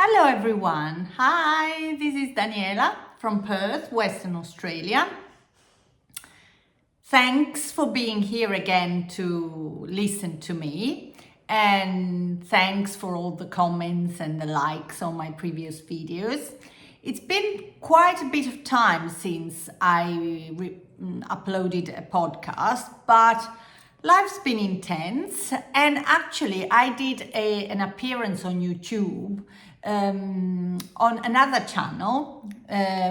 Hello everyone, hi, this is Daniela from Perth, Western Australia. Thanks for being here again to listen to me, and thanks for all the comments and the likes on my previous videos. It's been quite a bit of time since I uploaded a podcast, but life's been intense, and actually I did an appearance on YouTube on another channel.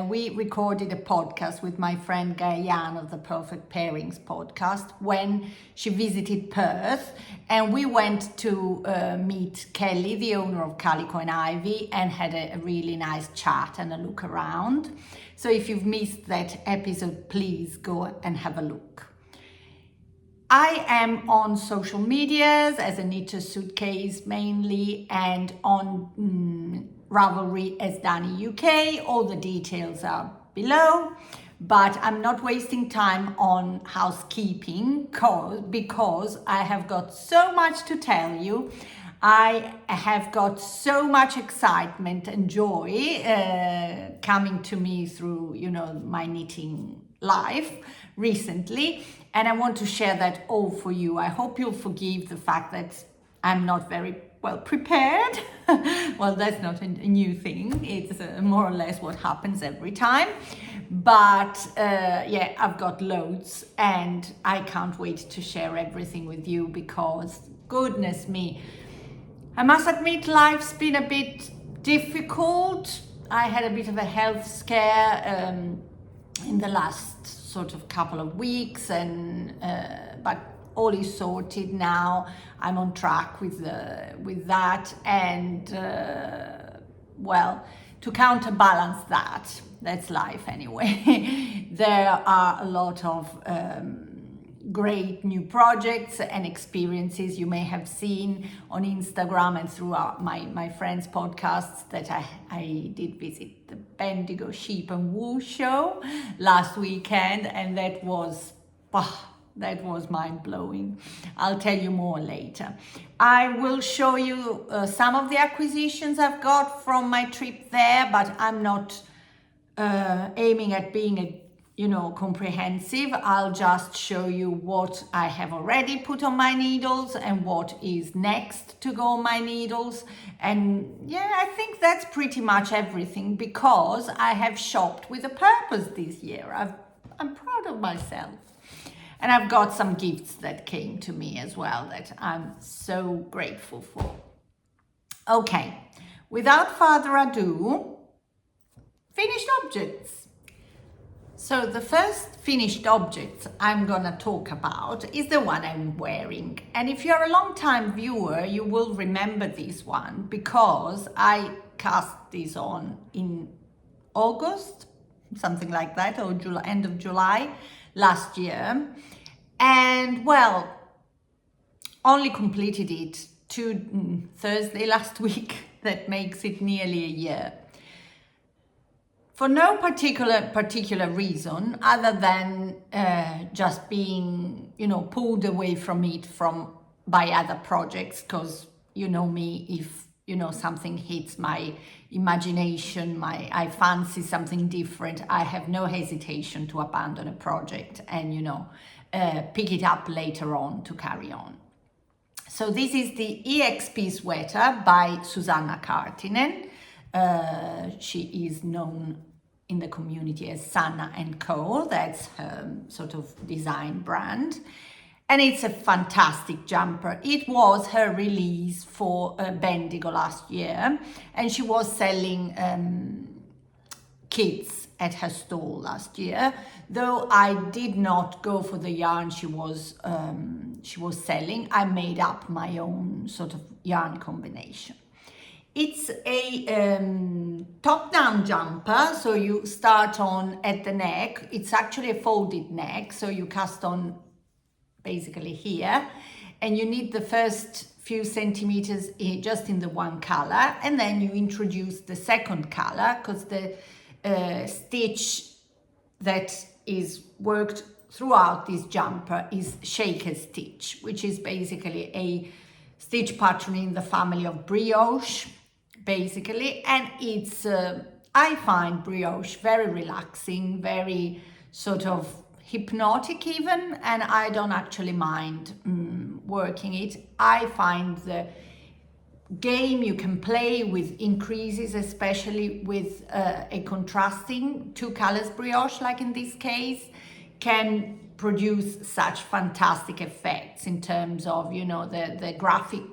We recorded a podcast with my friend Gayann of the Perfect Pairings podcast when she visited Perth, and we went to meet Kelly, the owner of Calico and Ivy, and had a really nice chat and a look around. So if you've missed that episode, please go and have a look. I am on social medias as a Knitted Suitcase mainly, and on Ravelry as DanyUK. All the details are below, but I'm not wasting time on housekeeping because I have got so much to tell you. I have got so much excitement and joy coming to me through, my knitting life recently, and I want to share that all for you. I hope you'll forgive the fact that I'm not very well prepared. Well, that's not a new thing. It's more or less what happens every time. But yeah, I've got loads, and I can't wait to share everything with you because, goodness me, I must admit life's been a bit difficult. I had a bit of a health scare in the last sort of couple of weeks, and but all is sorted now. I'm on track with that, and well, to counterbalance that's life anyway. There are a lot of great new projects and experiences you may have seen on Instagram and throughout my friends' podcasts that I did visit the Bendigo Sheep and Wool show last weekend, and that was mind-blowing. I'll tell you more later. I will show you some of the acquisitions I've got from my trip there, but I'm not aiming at being comprehensive. I'll just show you what I have already put on my needles and what is next to go on my needles. And yeah, I think that's pretty much everything because I have shopped with a purpose this year. I'm proud of myself. And I've got some gifts that came to me as well that I'm so grateful for. Okay, without further ado, finished objects. So the first finished object I'm gonna talk about is the one I'm wearing. And if you're a long-time viewer, you will remember this one because I cast this on in August, something like that, or end of July last year. And well, only completed it to Thursday last week. That makes it nearly a year. For no particular reason other than just being, pulled away from it by other projects, because you know me, if something hits my imagination, I fancy something different, I have no hesitation to abandon a project and pick it up later on to carry on. So this is the EXP sweater by Susanna Kaartinen. She is known in the community as Sanna and Cowl. That's her sort of design brand. And it's a fantastic jumper. It was her release for Bendigo last year. And she was selling kits at her stall last year. Though I did not go for the yarn she was selling, I made up my own sort of yarn combination. It's a top-down jumper, so you start on at the neck. It's actually a folded neck, so you cast on basically here, and you need the first few centimeters just in the one color, and then you introduce the second color because the stitch that is worked throughout this jumper is shaker stitch, which is basically a stitch pattern in the family of brioche. basically, and it's I find brioche very relaxing, very sort of hypnotic even, and I don't actually mind working it. I find the game you can play with increases, especially with a contrasting 2 colors brioche, like in this case, can produce such fantastic effects in terms of, you know, the graphic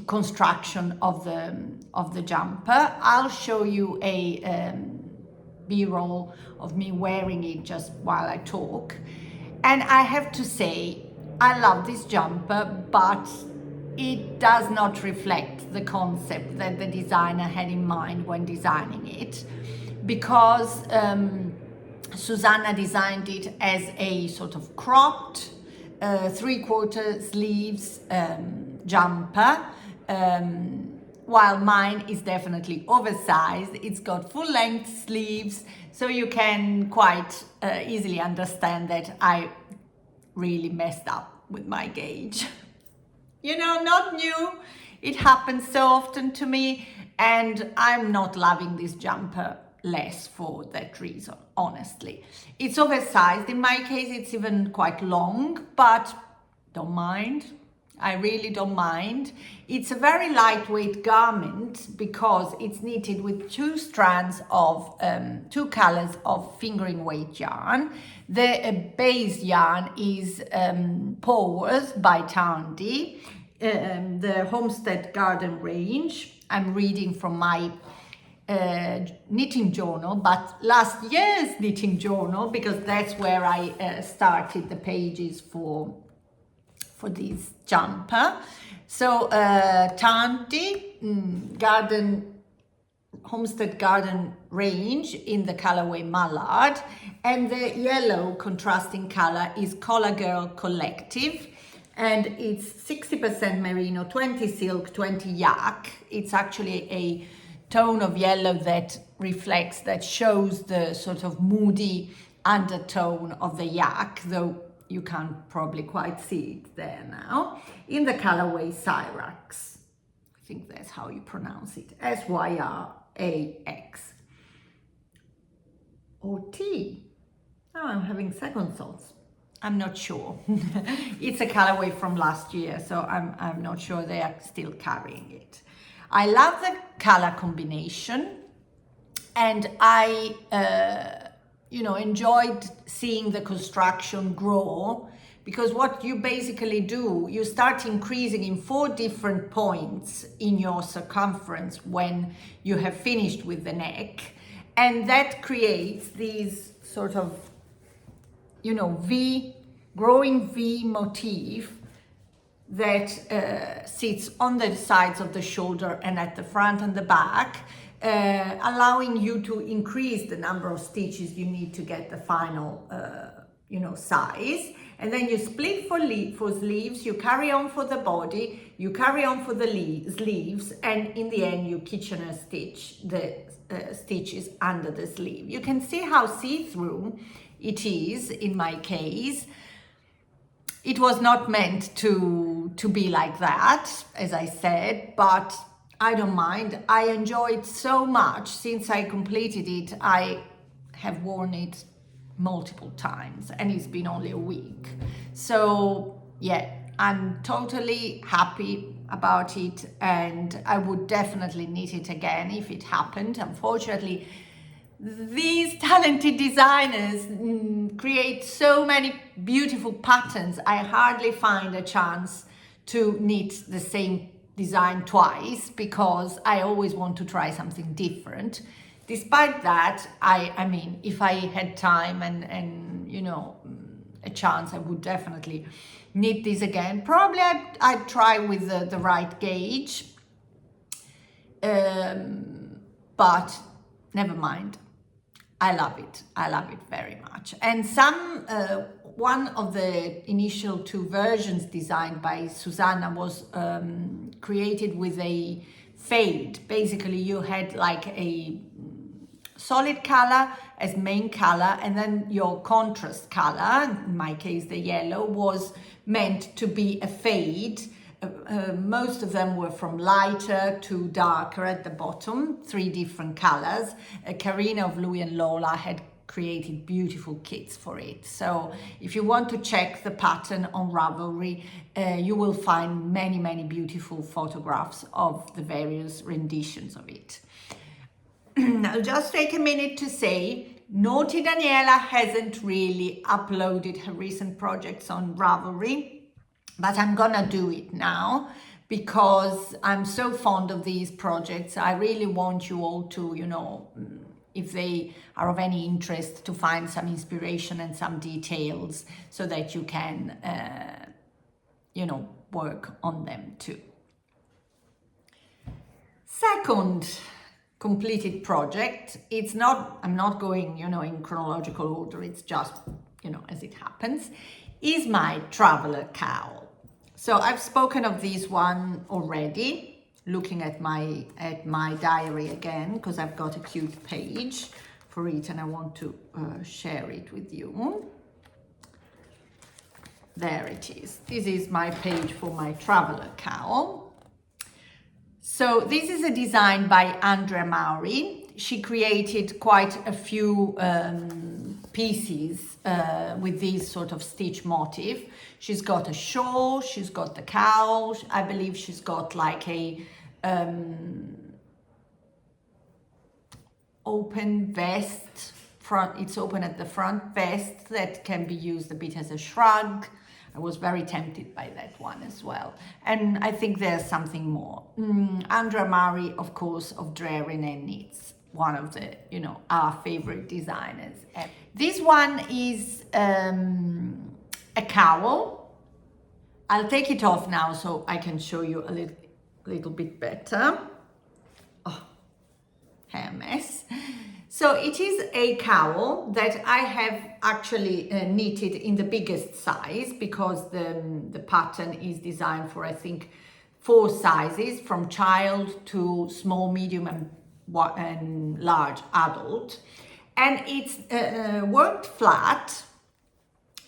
construction of the jumper. I'll show you a B-roll of me wearing it just while I talk, and I have to say I love this jumper, but it does not reflect the concept that the designer had in mind when designing it, because Susanna designed it as a sort of cropped 3/4 sleeves jumper, while mine is definitely oversized. It's got full length sleeves, so you can quite easily understand that I really messed up with my gauge. You know, not new. It happens so often to me, and I'm not loving this jumper less for that reason, honestly. It's oversized. In my case, it's even quite long, but don't mind. I really don't mind. It's a very lightweight garment because it's knitted with 2 strands of 2 colors of fingering weight yarn. The base yarn is Powers by Tandy, the Homestead Garden range. I'm reading from my knitting journal, but last year's knitting journal, because that's where I started the pages for this jumper. So Tandy Homestead Garden range in the colorway Mallard, and the yellow contrasting color is Collar Girl Collective, and it's 60% merino, 20 silk, 20 yak. It's actually a tone of yellow that reflects, that shows the sort of moody undertone of the yak, though you can't probably quite see it there now, in the colorway Syrax. I think that's how you pronounce it, Syrax. Or T. Oh, I'm having second thoughts. I'm not sure. It's a colorway from last year, so I'm not sure they are still carrying it. I love the color combination, and I enjoyed seeing the construction grow, because what you basically do, you start increasing in 4 different points in your circumference when you have finished with the neck, and that creates these sort of, growing V motif that sits on the sides of the shoulder and at the front and the back, allowing you to increase the number of stitches you need to get the final size. And then you split for sleeves, you carry on for the body, you carry on for the sleeves, and in the end you Kitchener stitch the stitches under the sleeve. You can see how see-through it is in my case. It was not meant to be like that, as I said, but I don't mind. I enjoyed so much. Since I completed it, I have worn it multiple times, and it's been only a week. So yeah, I'm totally happy about it, and I would definitely knit it again if it happened. Unfortunately, these talented designers create so many beautiful patterns. I hardly find a chance to knit the same design twice, because I always want to try something different. Despite that, I mean, if I had time and a chance, I would definitely knit this again. Probably I'd try with the right gauge, but never mind. I love it very much. And one of the initial 2 versions designed by Susanna was created with a fade. Basically, you had like a solid color as main color, and then your contrast color, in my case the yellow, was meant to be a fade Most of them were from lighter to darker at the bottom, 3 different colors. Karina of Louis and Lola had created beautiful kits for it. So if you want to check the pattern on Ravelry, you will find many beautiful photographs of the various renditions of it. I'll just take a minute to say, naughty Daniela hasn't really uploaded her recent projects on Ravelry, but I'm gonna do it now because I'm so fond of these projects. I really want you all to, you know, if they are of any interest, to find some inspiration and some details so that you can, you know, work on them too. Second completed project, it's not, I'm not going, you know, in chronological order, it's just, you know, as it happens, is my traveler cowl. So I've spoken of this one already, looking at my diary again, because I've got a cute page for it and I want to share it with you. There it is. This is my page for my traveler cowl. So this is a design by Andrea Mowry. She created quite a few pieces with this sort of stitch motif. She's got a shawl, she's got the cowl, I believe she's got like a open vest, front, it's open at the front vest that can be used a bit as a shrug. I was very tempted by that one as well. And I think there's something more. Andrea Mowry, of course, of Drearin and Knits, one of the, you know, our favorite designers. This one is a cowl. I'll take it off now so I can show you a little bit better. Oh, hair mess. So it is a cowl that I have actually knitted in the biggest size because the pattern is designed for, I think, 4 sizes, from child to small, medium and large adult. And it's worked flat.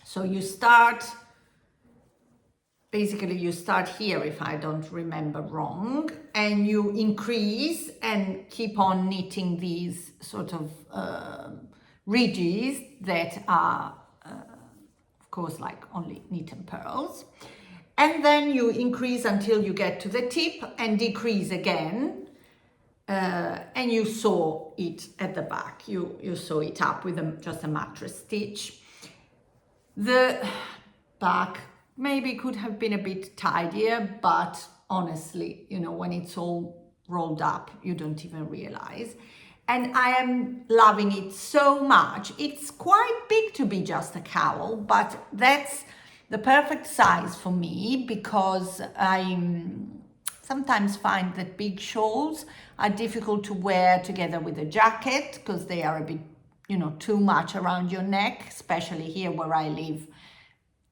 So you start, basically you start here, if I don't remember wrong, and you increase and keep on knitting these sort of ridges that are, of course, like only knit and pearls. And then you increase until you get to the tip and decrease again. And you sew it at the back. You sew it up with just a mattress stitch. The back maybe could have been a bit tidier, but honestly, you know, when it's all rolled up, you don't even realize. And I am loving it so much. It's quite big to be just a cowl, but that's the perfect size for me because I sometimes find that big shawls are difficult to wear together with a jacket because they are a bit, you know, too much around your neck, especially here where I live,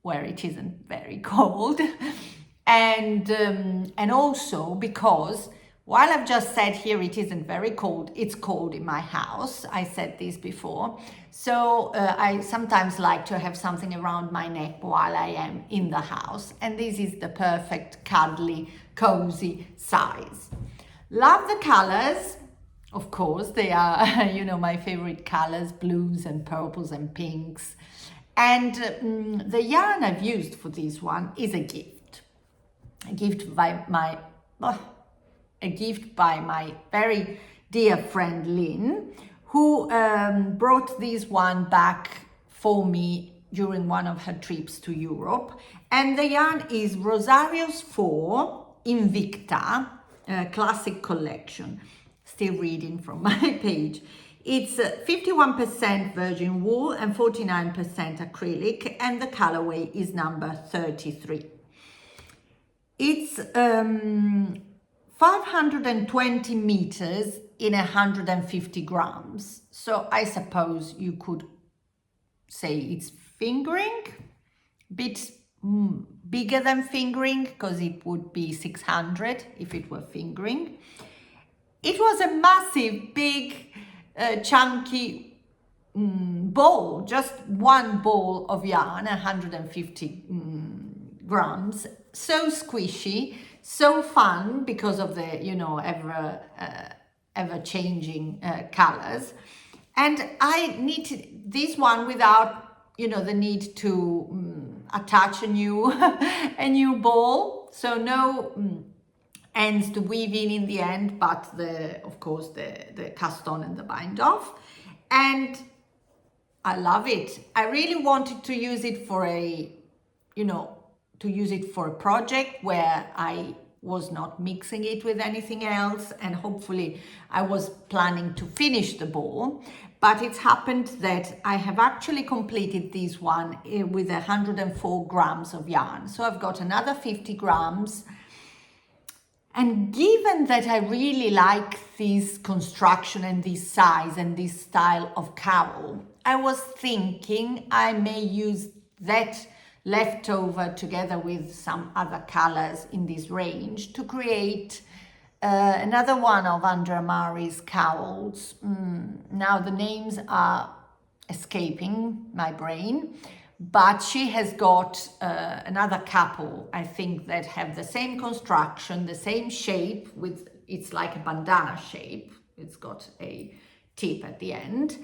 where it isn't very cold. And also because while I've just said here it isn't very cold, it's cold in my house. I said this before. So I sometimes like to have something around my neck while I am in the house. And this is the perfect cuddly, cozy size. Love the colors. Of course, they are, you know, my favorite colors, blues and purples and pinks. And the yarn I've used for this one is a gift. A gift by my very dear friend Lynn, who brought this one back for me during one of her trips to Europe. And the yarn is Rosario's 4 Invicta Classic Collection. Still reading from my page. It's 51% virgin wool and 49% acrylic, and the colorway is number 33. It's 520 meters in 150 grams. So I suppose you could say it's fingering, a bit bigger than fingering because it would be 600 if it were fingering. It was a massive, big, chunky ball, just one ball of yarn, 150 grams. so squishy, so fun because of the, you know, ever changing colors. And I knitted this one without, you know, the need to attach a new a new ball, so no ends to weave in the end, but of course the cast on and the bind off. And I love it. I really wanted to use it for a, you know, to use it for a project where I was not mixing it with anything else, and hopefully I was planning to finish the ball. But it's happened that I have actually completed this one with 104 grams of yarn. So I've got another 50 grams. And given that I really like this construction and this size and this style of cowl, I was thinking I may use that leftover together with some other colors in this range to create another one of Andrea Mowry's cowls. Now the names are escaping my brain, but she has got another couple, I think, that have the same construction, the same shape, with it's like a bandana shape. It's got a tip at the end,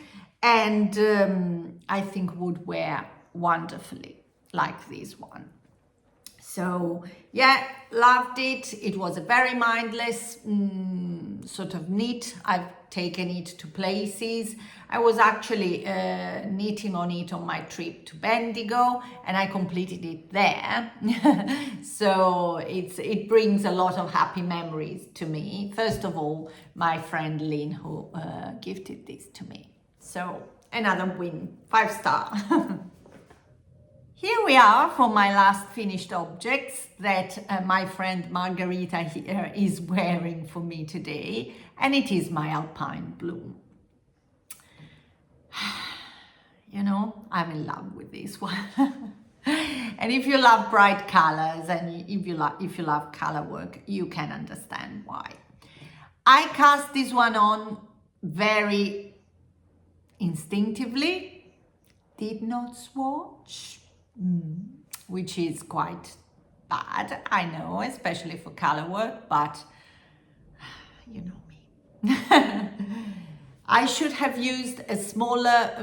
and I think would wear wonderfully like this one. So yeah, loved it. It was a very mindless sort of knit. I've taken it to places. I was actually knitting on it on my trip to Bendigo, and I completed it there. So it brings a lot of happy memories to me. First of all, my friend Lynn, who gifted this to me. So another win, 5-star. Here we are for my last finished objects that my friend Margarita here is wearing for me today, and it is my Alpine bloom. You know, I'm in love with this one. And if you love bright colors and if you love color work, you can understand why. I cast this one on very instinctively, did not swatch. Which is quite bad, I know, especially for color work, but you know me. I should have used a smaller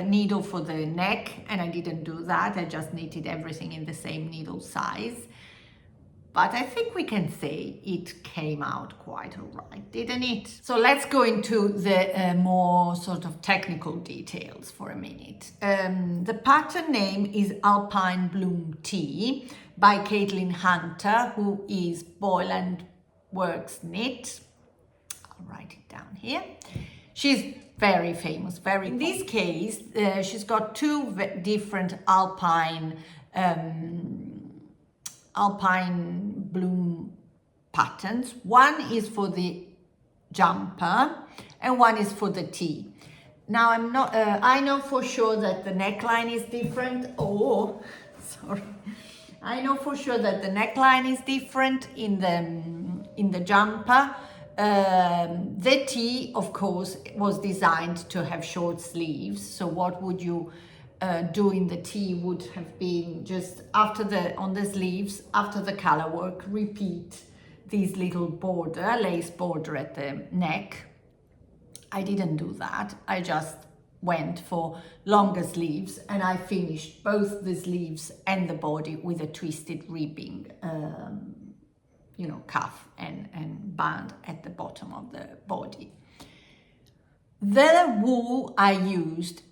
needle for the neck, and I didn't do that. I just knitted everything in the same needle size. But I think we can say it came out quite all right, didn't it? So let's go into the more sort of technical details for a minute. The pattern name is Alpine Bloom Tea by Caitlin Hunter, who is Boyland Works Knit. I'll write it down here. She's very famous, in this case, she's got two different Alpine bloom patterns. One is for the jumper and one is for the tee. Now I know for sure that the neckline is different. I know for sure that the neckline is different in the jumper. The tee, of course, was designed to have short sleeves. So what would you do in the tee would have been just on the sleeves, after the color work, repeat this little border, lace border at the neck. I didn't do that. I just went for longer sleeves, and I finished both the sleeves and the body with a twisted ribbing, cuff and band at the bottom of the body. The wool I used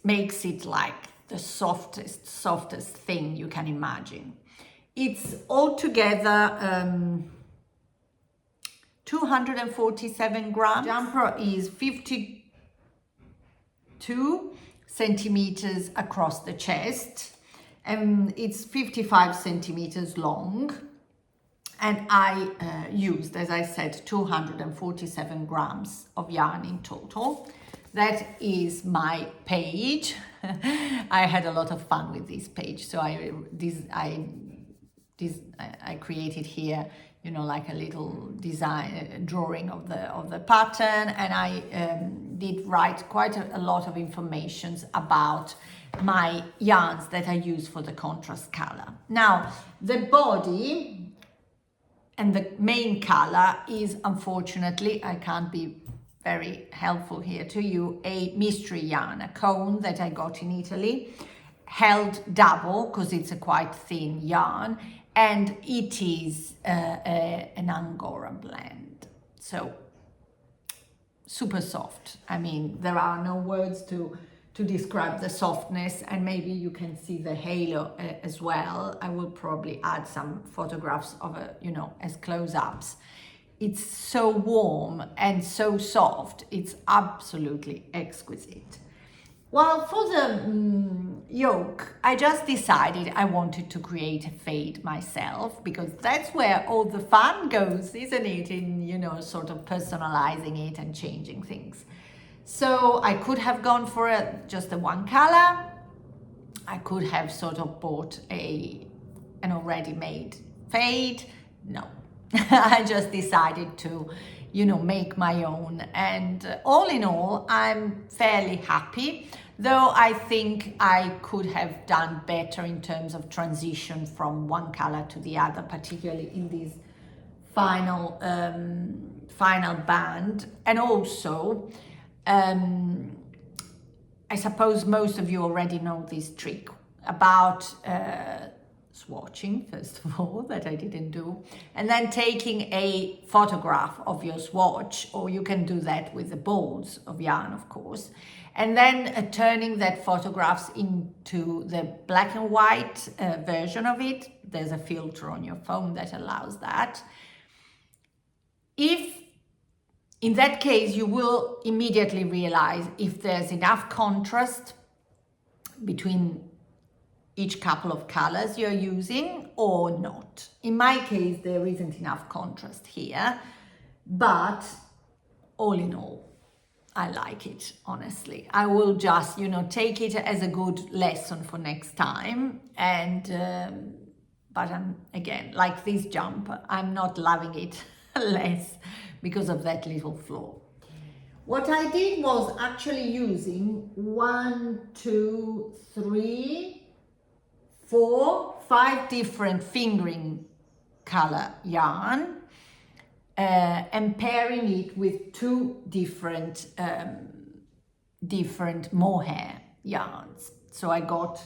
makes it like the softest thing you can imagine. It's altogether 247 grams. Jumper is 52 centimeters across the chest, and it's 55 centimeters long. And I used, as I said, 247 grams of yarn in total. That is my page. I had a lot of fun with this page. So I created here, like a little design drawing of the pattern, and I did write quite a lot of information about my yarns that I use for the contrast color. Now, the body and the main color is, unfortunately, I can't be very helpful here to you, a mystery yarn, a cone that I got in Italy, held double because it's a quite thin yarn, and it is an Angora blend. So super soft. I mean, there are no words to describe the softness, and maybe you can see the halo as well. I will probably add some photographs of it, you know, as close-ups. It's so warm and so soft. It's absolutely exquisite. Well, for the yoke, I just decided I wanted to create a fade myself, because that's where all the fun goes, isn't it? In, you know, sort of personalizing it and changing things. So I could have gone for just a one color. I could have sort of bought an already made fade. No, I just decided to, you know, make my own. And all in all, I'm fairly happy, though I think I could have done better in terms of transition from one color to the other, particularly in this final band. And also, I suppose most of you already know this trick about swatching, first of all, that I didn't do, and then taking a photograph of your swatch, or you can do that with the balls of yarn, of course, and then turning that photographs into the black and white version of it. There's a filter on your phone that allows that. If in that case, you will immediately realize if there's enough contrast between each couple of colors you're using or not. In my case, there isn't enough contrast here, but all in all, I like it, honestly. I will just, you know, take it as a good lesson for next time. And, but I'm, again, like this jumper, I'm not loving it less because of that little flaw. What I did was actually using 5 different fingering color yarn and pairing it with 2 different mohair yarns. So I got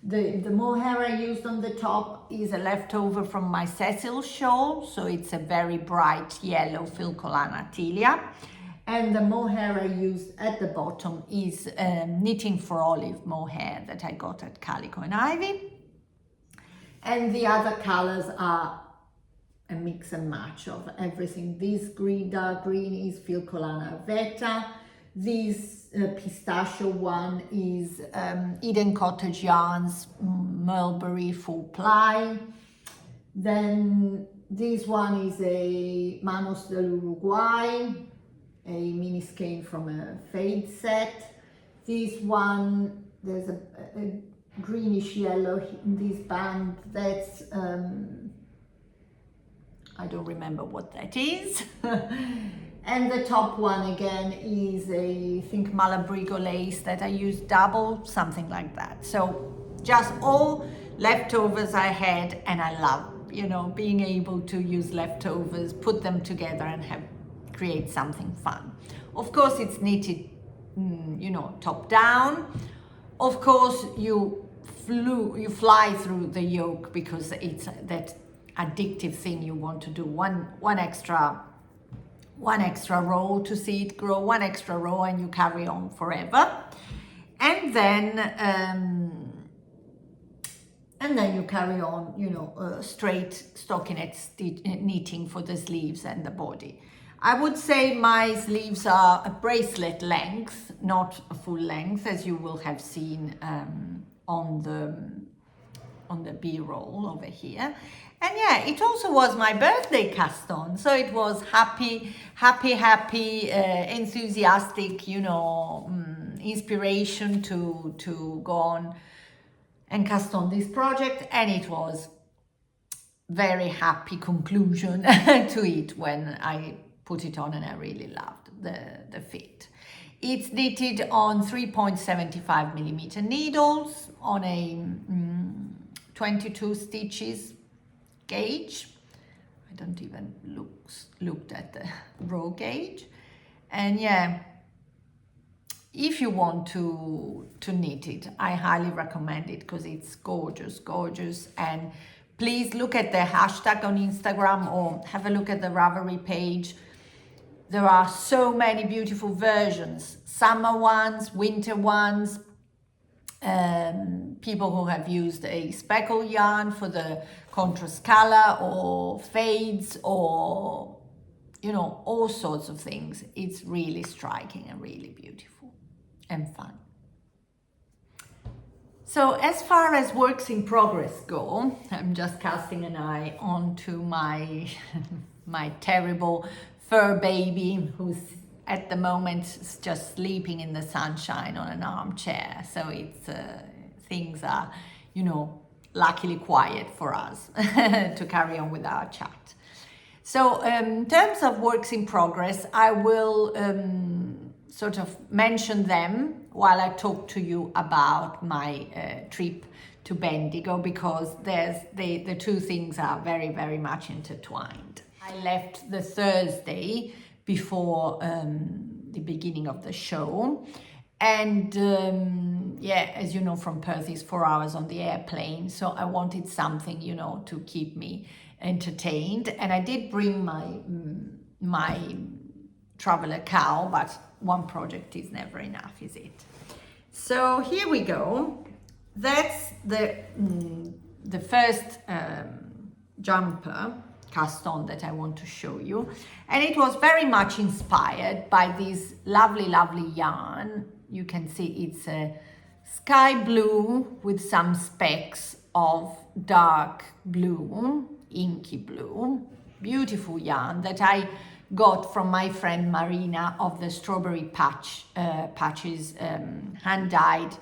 the mohair I used on the top is a leftover from my Cecil shawl, so it's a very bright yellow Filcolana Tilia. And the mohair I used at the bottom is Knitting for Olive mohair that I got at Calico and Ivy. And the other colors are a mix and match of everything. This green, dark green is Filcolana Veta. This pistachio one is Eden Cottage Yarns Mulberry Full Ply. Then this one is a Manos del Uruguay, a mini skein from a fade set. This one, there's a greenish yellow in this band. That's I don't remember what that is. And the top one again is I think Malabrigo lace that I used double, something like that. So just all leftovers I had, and I love, you know, being able to use leftovers, put them together and create something fun. Of course, it's knitted, you know, top down. Of course, you fly through the yoke because it's that addictive thing you want to do. One extra row to see it grow, one extra row, and you carry on forever. And then you carry on, you know, straight stockinette knitting for the sleeves and the body. I would say my sleeves are a bracelet length, not a full length, as you will have seen on the B-roll over here. And yeah, it also was my birthday cast on, so it was happy, enthusiastic, you know, inspiration to go on and cast on this project, and it was very happy conclusion to it when I put it on, and I really loved the fit. It's knitted on 3.75 millimeter needles on a 22 stitches gauge. I don't even looked at the raw gauge. And yeah, if you want to knit it, I highly recommend it because it's gorgeous, gorgeous. And please look at the hashtag on Instagram or have a look at the Ravelry page. There are so many beautiful versions, summer ones, winter ones, people who have used a speckle yarn for the contrast color or fades or, you know, all sorts of things. It's really striking and really beautiful and fun. So as far as works in progress go, I'm just casting an eye onto my my terrible fur baby who's at the moment just sleeping in the sunshine on an armchair. So it's things are, you know, luckily quiet for us to carry on with our chat. So in terms of works in progress, I will sort of mention them while I talk to you about my trip to Bendigo, because the two things are very, very much intertwined. I left the Thursday before the beginning of the show, and yeah, as you know from Perth is 4 hours on the airplane, so I wanted something, you know, to keep me entertained, and I did bring my traveler Cowl, but one project is never enough, is it? So here we go. That's the first jumper cast on that I want to show you, and it was very much inspired by this lovely yarn. You can see it's a sky blue with some specks of dark blue, inky blue, beautiful yarn that I got from my friend Marina of the Strawberry Patches hand-dyed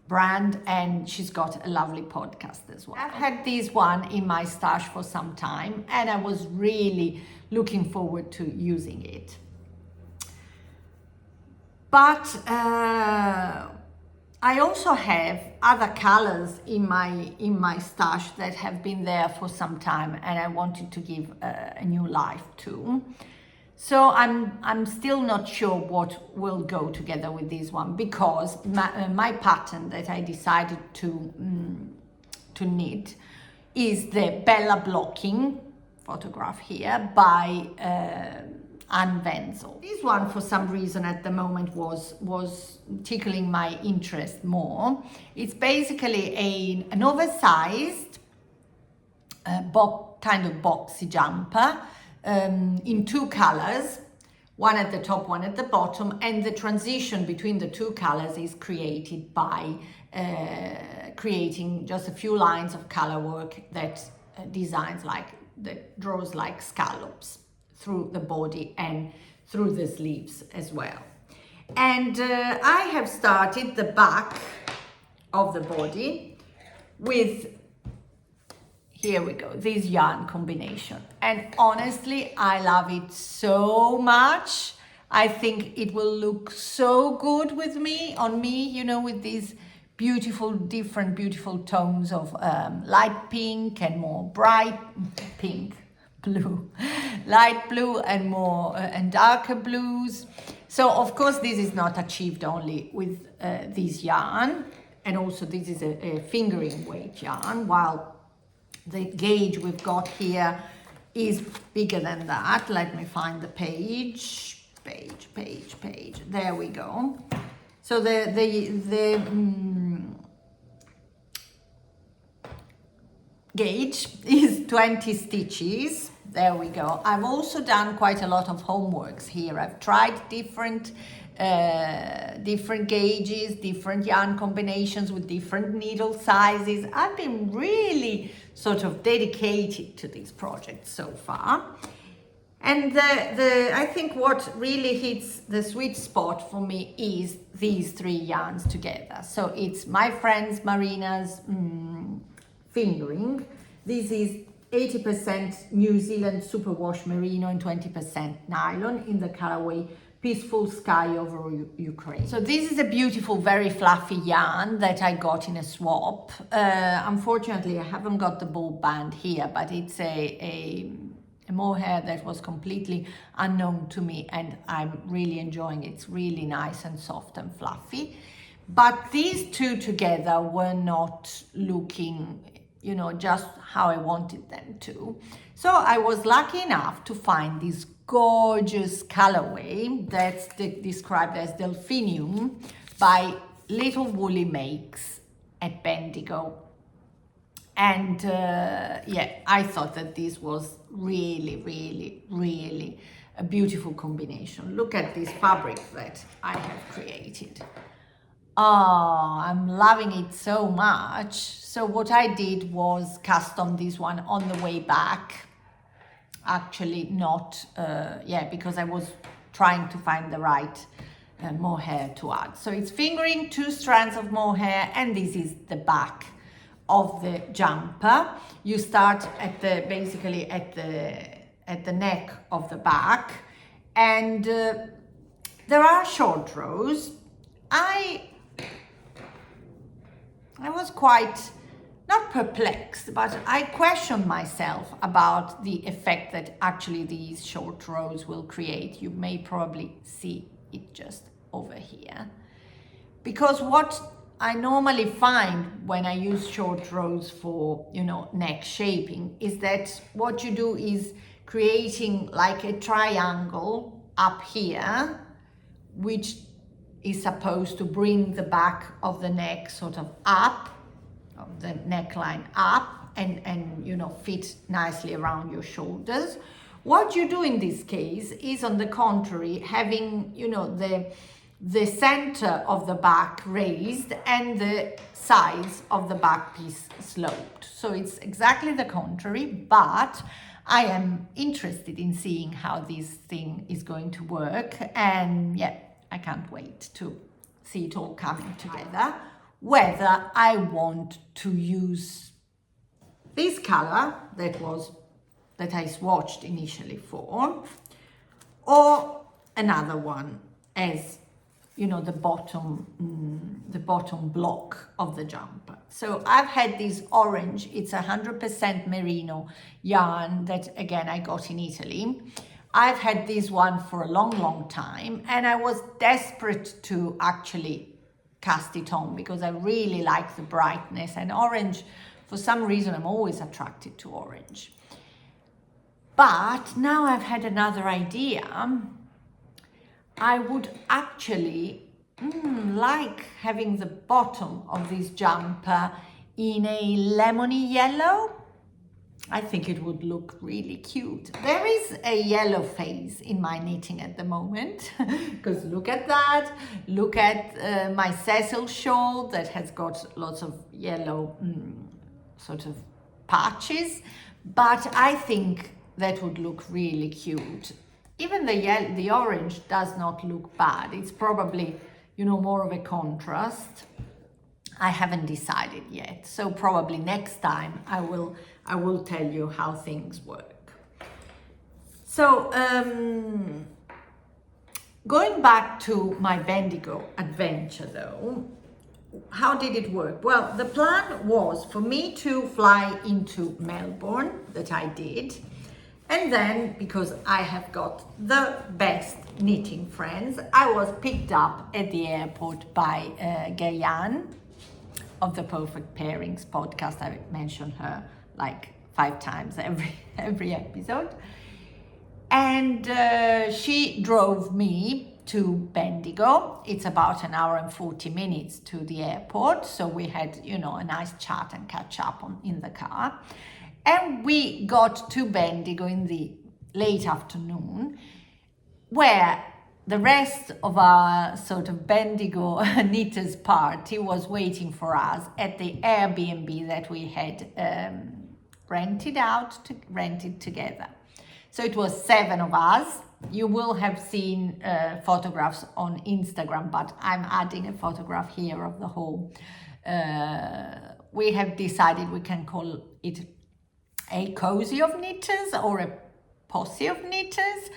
brand, and she's got a lovely podcast as well. I've had this one in my stash for some time and I was really looking forward to using it. But I also have other colors in my stash that have been there for some time and I wanted to give a new life to. So I'm still not sure what will go together with this one, because my pattern that I decided to knit is the Bella Blocking photograph here by Anne Ventzel. This one for some reason at the moment was tickling my interest more. It's basically an oversized kind of boxy jumper in two colors, one at the top, one at the bottom, and the transition between the two colors is created by creating just a few lines of color work that draws like scallops through the body and through the sleeves as well. And I have started the back of the body with, here we go, this yarn combination. And honestly, I love it so much. I think it will look so good with on me, you know, with these different beautiful tones of light pink and more bright pink, blue, light blue and more and darker blues. So of course this is not achieved only with this yarn, and also this is a fingering weight yarn, while the gauge we've got here is bigger than that. Let me find the page. There we go. So the gauge is 20 stitches. There we go. I've also done quite a lot of homeworks here. I've tried different gauges, different yarn combinations with different needle sizes. I've been really sort of dedicated to this project so far. And I think what really hits the sweet spot for me is these three yarns together. So it's my friend Marina's fingering. This is 80% New Zealand superwash merino and 20% nylon in the colorway peaceful sky over Ukraine. So this is a beautiful, very fluffy yarn that I got in a swap. Unfortunately, I haven't got the ball band here, but it's a mohair that was completely unknown to me, and I'm really enjoying it. It's really nice and soft and fluffy. But these two together were not looking, you know, just how I wanted them to. So I was lucky enough to find this gorgeous colorway that's described as Delphinium by Little Woolly Makes at Bendigo. And yeah, I thought that this was really, really, really a beautiful combination. Look at this fabric that I have created. Oh, I'm loving it so much. So what I did was custom this one on the way back. Actually not, yeah, because I was trying to find the right mohair to add. So it's fingering 2 strands of mohair, and this is the back of the jumper. You start at the, basically at the neck of the back, and there are short rows. I was quite, not perplexed, but I questioned myself about the effect that actually these short rows will create. You may probably see it just over here. Because what I normally find when I use short rows for, you know, neck shaping is that what you do is creating like a triangle up here, which is supposed to bring the back of the neck sort of up, of the neckline up, and you know, fit nicely around your shoulders. What you do in this case is, on the contrary, having, you know, the center of the back raised and the sides of the back piece sloped. So it's exactly the contrary, but I am interested in seeing how this thing is going to work, and yeah, I can't wait to see it all coming together. Whether I want to use this color that I swatched initially for, or another one as, you know, the bottom block of the jumper. So I've had this orange, it's 100% merino yarn that, again, I got in Italy. I've had this one for a long time, and I was desperate to actually cast it on because I really like the brightness, and orange, for some reason, I'm always attracted to orange. But now I've had another idea. I would actually like having the bottom of this jumper in a lemony yellow. I think it would look really cute. There is a yellow phase in my knitting at the moment, because look at that. Look at my Cecil shawl that has got lots of yellow sort of patches, but I think that would look really cute. Even the orange does not look bad. It's probably, you know, more of a contrast. I haven't decided yet, so probably next time I will tell you how things work. So going back to my Bendigo adventure though, how did it work? Well, the plan was for me to fly into Melbourne, that I did, and then, because I have got the best knitting friends, I was picked up at the airport by Gayann of the Perfect Pairings podcast. I mentioned her like 5 times every episode. And she drove me to Bendigo. It's about 1 hour and 40 minutes to the airport. So we had, you know, a nice chat and catch up in the car. And we got to Bendigo in the late afternoon, where the rest of our sort of Bendigo knitters party was waiting for us at the Airbnb that we had rented together. So it was 7 of us. You will have seen photographs on Instagram, but I'm adding a photograph here of the whole. We have decided we can call it a cozy of knitters or a posse of knitters.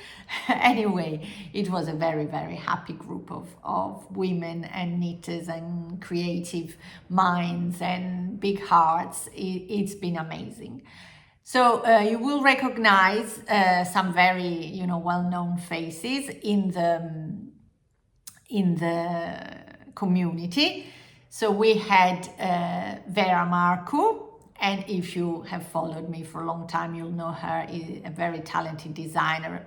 Anyway, it was a very, very happy group of women and knitters and creative minds and big hearts. It's been amazing. So you will recognize some very, well-known faces in the community. So we had Vera Marcu, and if you have followed me for a long time, you'll know her, is a very talented designer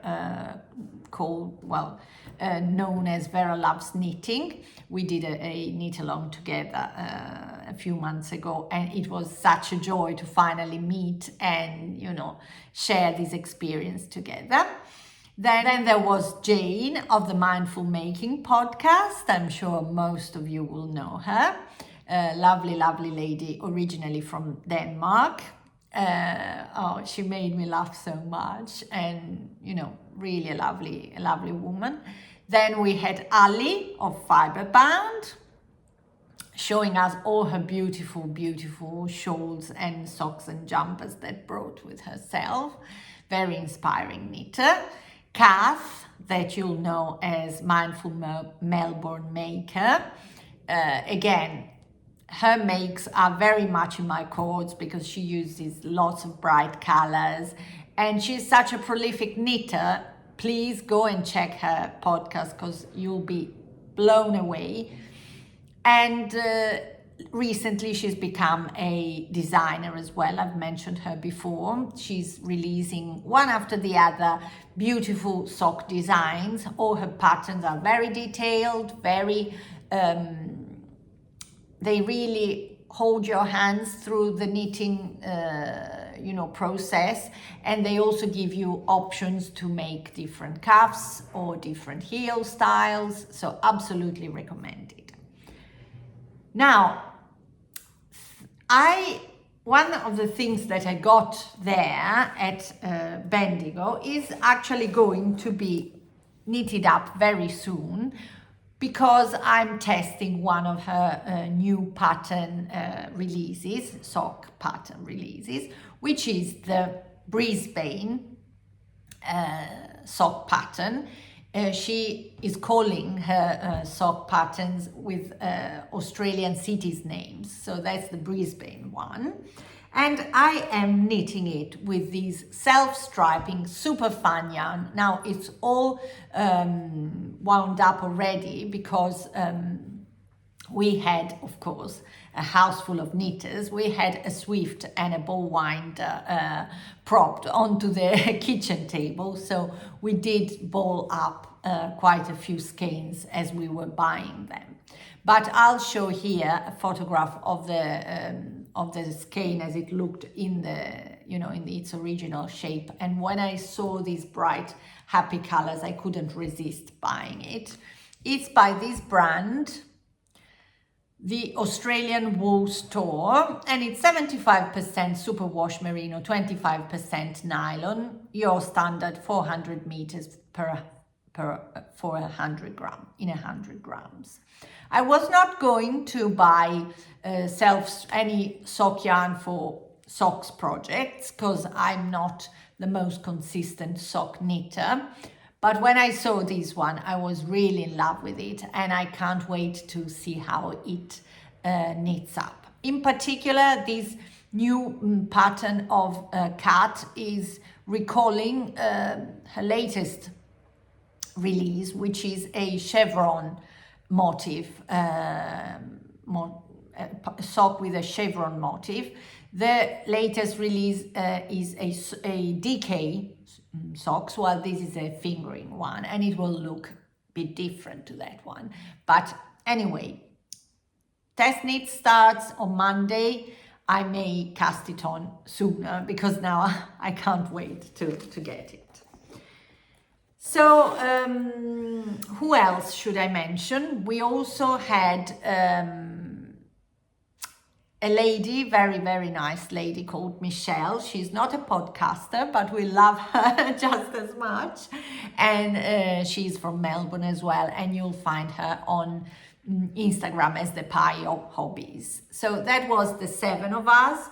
known as Vera Loves Knitting. We did a knit along together a few months ago, and it was such a joy to finally meet and, share this experience together. Then there was Jane of the Mindful Making podcast. I'm sure most of you will know her. A lovely, lovely lady, originally from Denmark. She made me laugh so much, and really a lovely woman. Then we had Ali of Fiberbound, showing us all her beautiful, beautiful shawls and socks and jumpers that brought with herself. Very inspiring knitter. Kath, that you'll know as Mindful Melbourne Maker. Again, her makes are very much in my chords because she uses lots of bright colors, and she's such a prolific knitter. Please go and check her podcast because you'll be blown away. And recently she's become a designer as well. I've mentioned her before. She's releasing one after the other beautiful sock designs. All her patterns are very detailed, very they really hold your hands through the knitting process, and they also give you options to make different cuffs or different heel styles, so absolutely recommended. Now, one of the things that I got there at Bendigo is actually going to be knitted up very soon, because I'm testing one of her new pattern releases, sock pattern releases, which is the Brisbane sock pattern. She is calling her sock patterns with Australian cities names. So that's the Brisbane one. And I am knitting it with these self-striping super fun yarn. Now it's all wound up already because we had, of course, a house full of knitters. We had a Swift and a ball winder propped onto the kitchen table. So we did ball up quite a few skeins as we were buying them. But I'll show here a photograph of the skein as it looked in its original shape. And when I saw these bright, happy colors, I couldn't resist buying it. It's by this brand, the Australian Wool Store, and it's 75% superwash merino, 25% nylon, your standard 400 meters for 100 grams. I was not going to buy any sock yarn for socks projects because I'm not the most consistent sock knitter. But when I saw this one, I was really in love with it, and I can't wait to see how it knits up. In particular, this new pattern of Kat is recalling her latest release, which is a chevron motif, sock with a chevron motif. The latest release is a DK socks, while this is a fingering one, and it will look a bit different to that one. But anyway, test knit starts on Monday. I may cast it on sooner because now I can't wait to get it. So who else should I mention? We also had a lady, very, very nice lady called Michelle. She's not a podcaster, but we love her just as much. And she's from Melbourne as well. And you'll find her on Instagram as the Pie of Hobbies. So that was the 7 of us.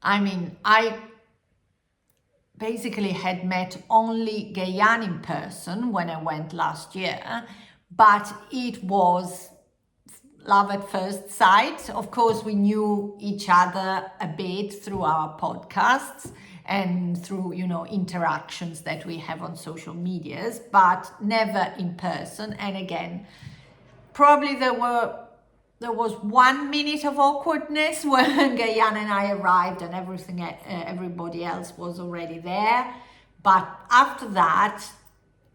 I mean, I basically had met only Gayann in person when I went last year, but it was love at first sight. Of course, we knew each other a bit through our podcasts and through, interactions that we have on social medias, but never in person. And again, probably there was 1 minute of awkwardness when Gayann and I arrived and everybody else was already there. But after that,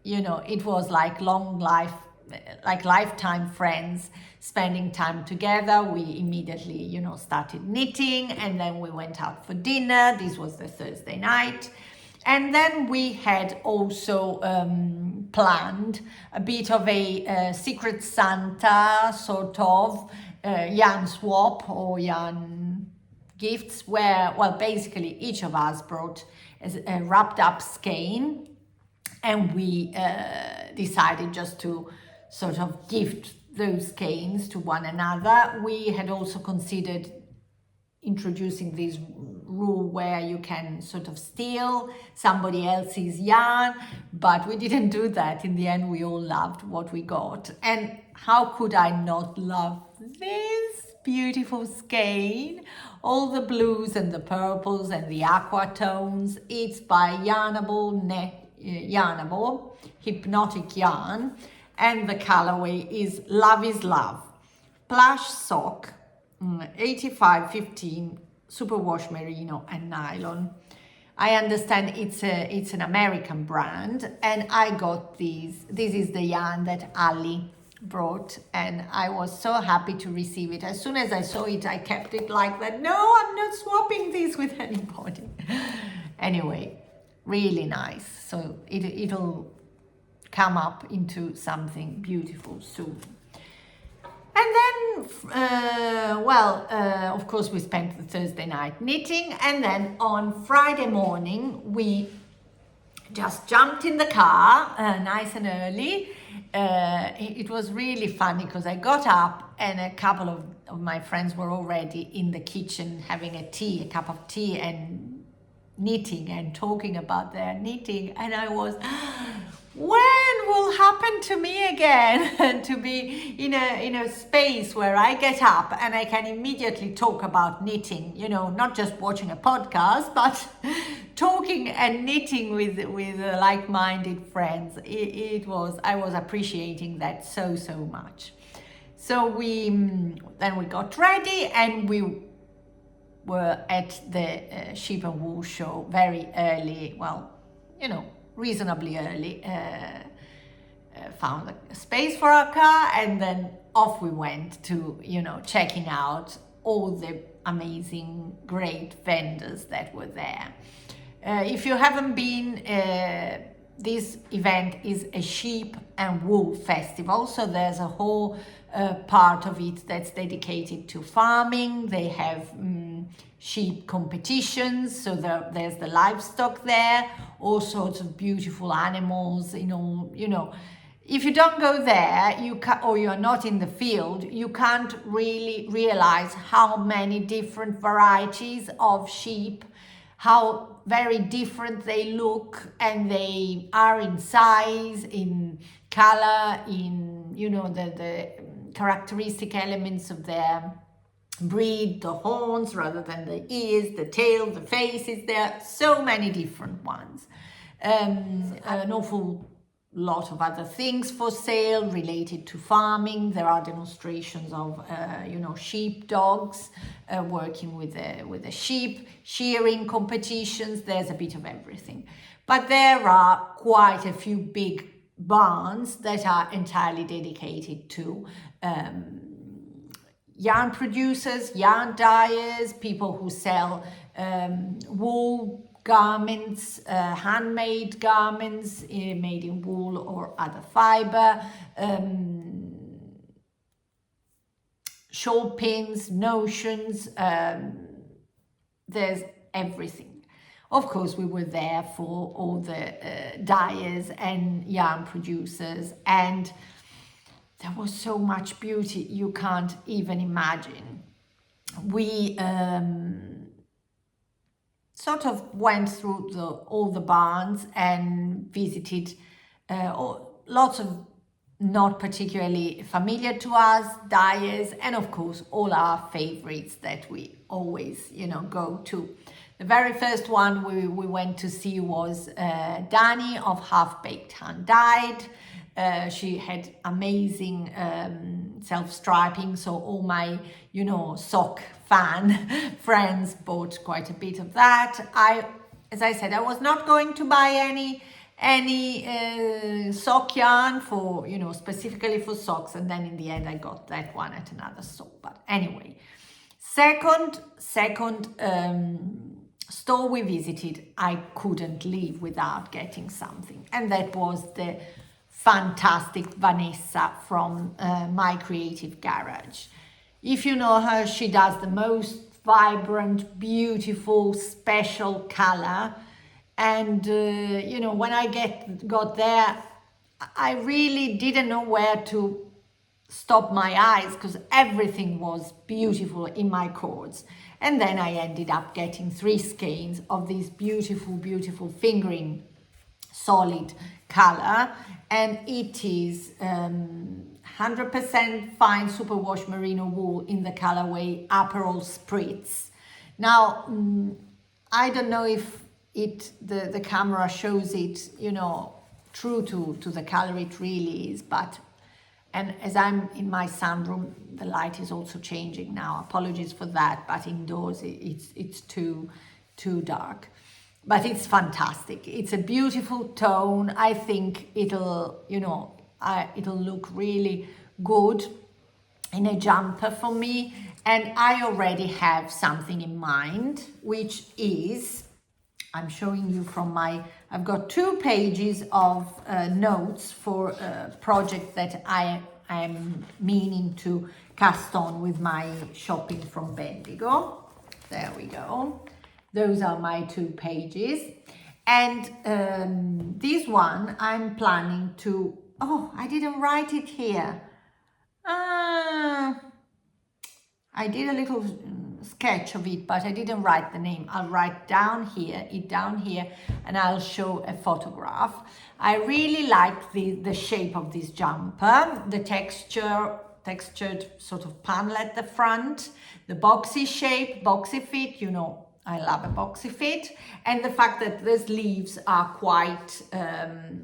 it was like lifetime friends, spending time together. We immediately, started knitting, and then we went out for dinner. This was the Thursday night. And then we had also planned a bit of a Secret Santa sort of yarn swap or yarn gifts, where, well, basically each of us brought a wrapped up skein, and we decided just to sort of gift those skeins to one another. We had also considered introducing this rule where you can sort of steal somebody else's yarn, but we didn't do that. In the end, we all loved what we got. And how could I not love this beautiful skein? All the blues and the purples and the aqua tones. It's by Yarnable, Hypnotic Yarn, and the colorway is Love is Love. Plush sock, 85-15, superwash merino and nylon. I understand it's an American brand, and I got these. This is the yarn that Ali brought, and I was so happy to receive it. As soon as I saw it, I kept it like that. No, I'm not swapping this with anybody. Anyway, really nice. So it'll come up into something beautiful soon. And then, of course, we spent the Thursday night knitting, and then on Friday morning, we just jumped in the car, nice and early. It was really funny because I got up and a couple of my friends were already in the kitchen having a cup of tea and knitting and talking about their knitting, and I was, when will happen to me again to be in a space where I get up and I can immediately talk about knitting, not just watching a podcast, but talking and knitting with like-minded friends. I was appreciating that so much. So then we got ready, and we were at the Sheep and Wool show very early, reasonably early, found a space for our car, and then off we went to, checking out all the amazing, great vendors that were there. If you haven't been, this event is a sheep and wool festival, so there's a whole part of it that's dedicated to farming. They have sheep competitions, so there's the livestock there, all sorts of beautiful animals. If you don't go there, or you're not in the field, you can't really realize how many different varieties of sheep, how very different they look, and they are in size, in color, in the characteristic elements of their breed, the horns rather than the ears, the tail, the faces. There are so many different ones. An awful lot of other things for sale related to farming. There are demonstrations of sheep dogs working with the sheep, shearing competitions. There's a bit of everything, but there are quite a few big barns that are entirely dedicated to yarn producers, yarn dyers, people who sell wool garments, handmade garments made in wool or other fiber, shawl pins, notions, there's everything. Of course, we were there for all the dyers and yarn producers, and there was so much beauty you can't even imagine. We sort of went through all the barns and visited lots of not particularly familiar to us dyers, and of course all our favorites that we always, you know, go to. The very first one we went to see was Dani of Half Baked Hand Dyed. She had amazing self-striping, so all my, you know, sock fan friends bought quite a bit of that. As I said, I was not going to buy any sock yarn for, you know, specifically for socks, and then in the end I got that one at another store. But anyway, second store we visited, I couldn't leave without getting something, and that was the fantastic Vanessa from My Creative Garage. If you know her, she does the most vibrant, beautiful, special color. And you know, when I got there, I really didn't know where to stop my eyes, because everything was beautiful in my cords. And then I ended up getting 3 skeins of this beautiful fingering solid color, and it is 100% fine superwash merino wool in the colorway Aperol Spritz. Now, I don't know if the camera shows it, you know, true to the color it really is, but, and as I'm in my sunroom, the light is also changing now. Apologies for that, but indoors it's too dark. But it's fantastic. It's a beautiful tone. I think it'll, you know, it'll look really good in a jumper for me. And I already have something in mind, which is, I'm showing you from I've got 2 pages of notes for a project that I am meaning to cast on with my shopping from Bendigo. There we go. Those are my 2 pages. And this one I'm planning to, oh, I didn't write it here. I did a little sketch of it, but I didn't write the name. I'll write down here, and I'll show a photograph. I really like the shape of this jumper, the textured sort of panel at the front, the boxy shape, boxy fit, you know, I love a boxy fit, and the fact that the sleeves are quite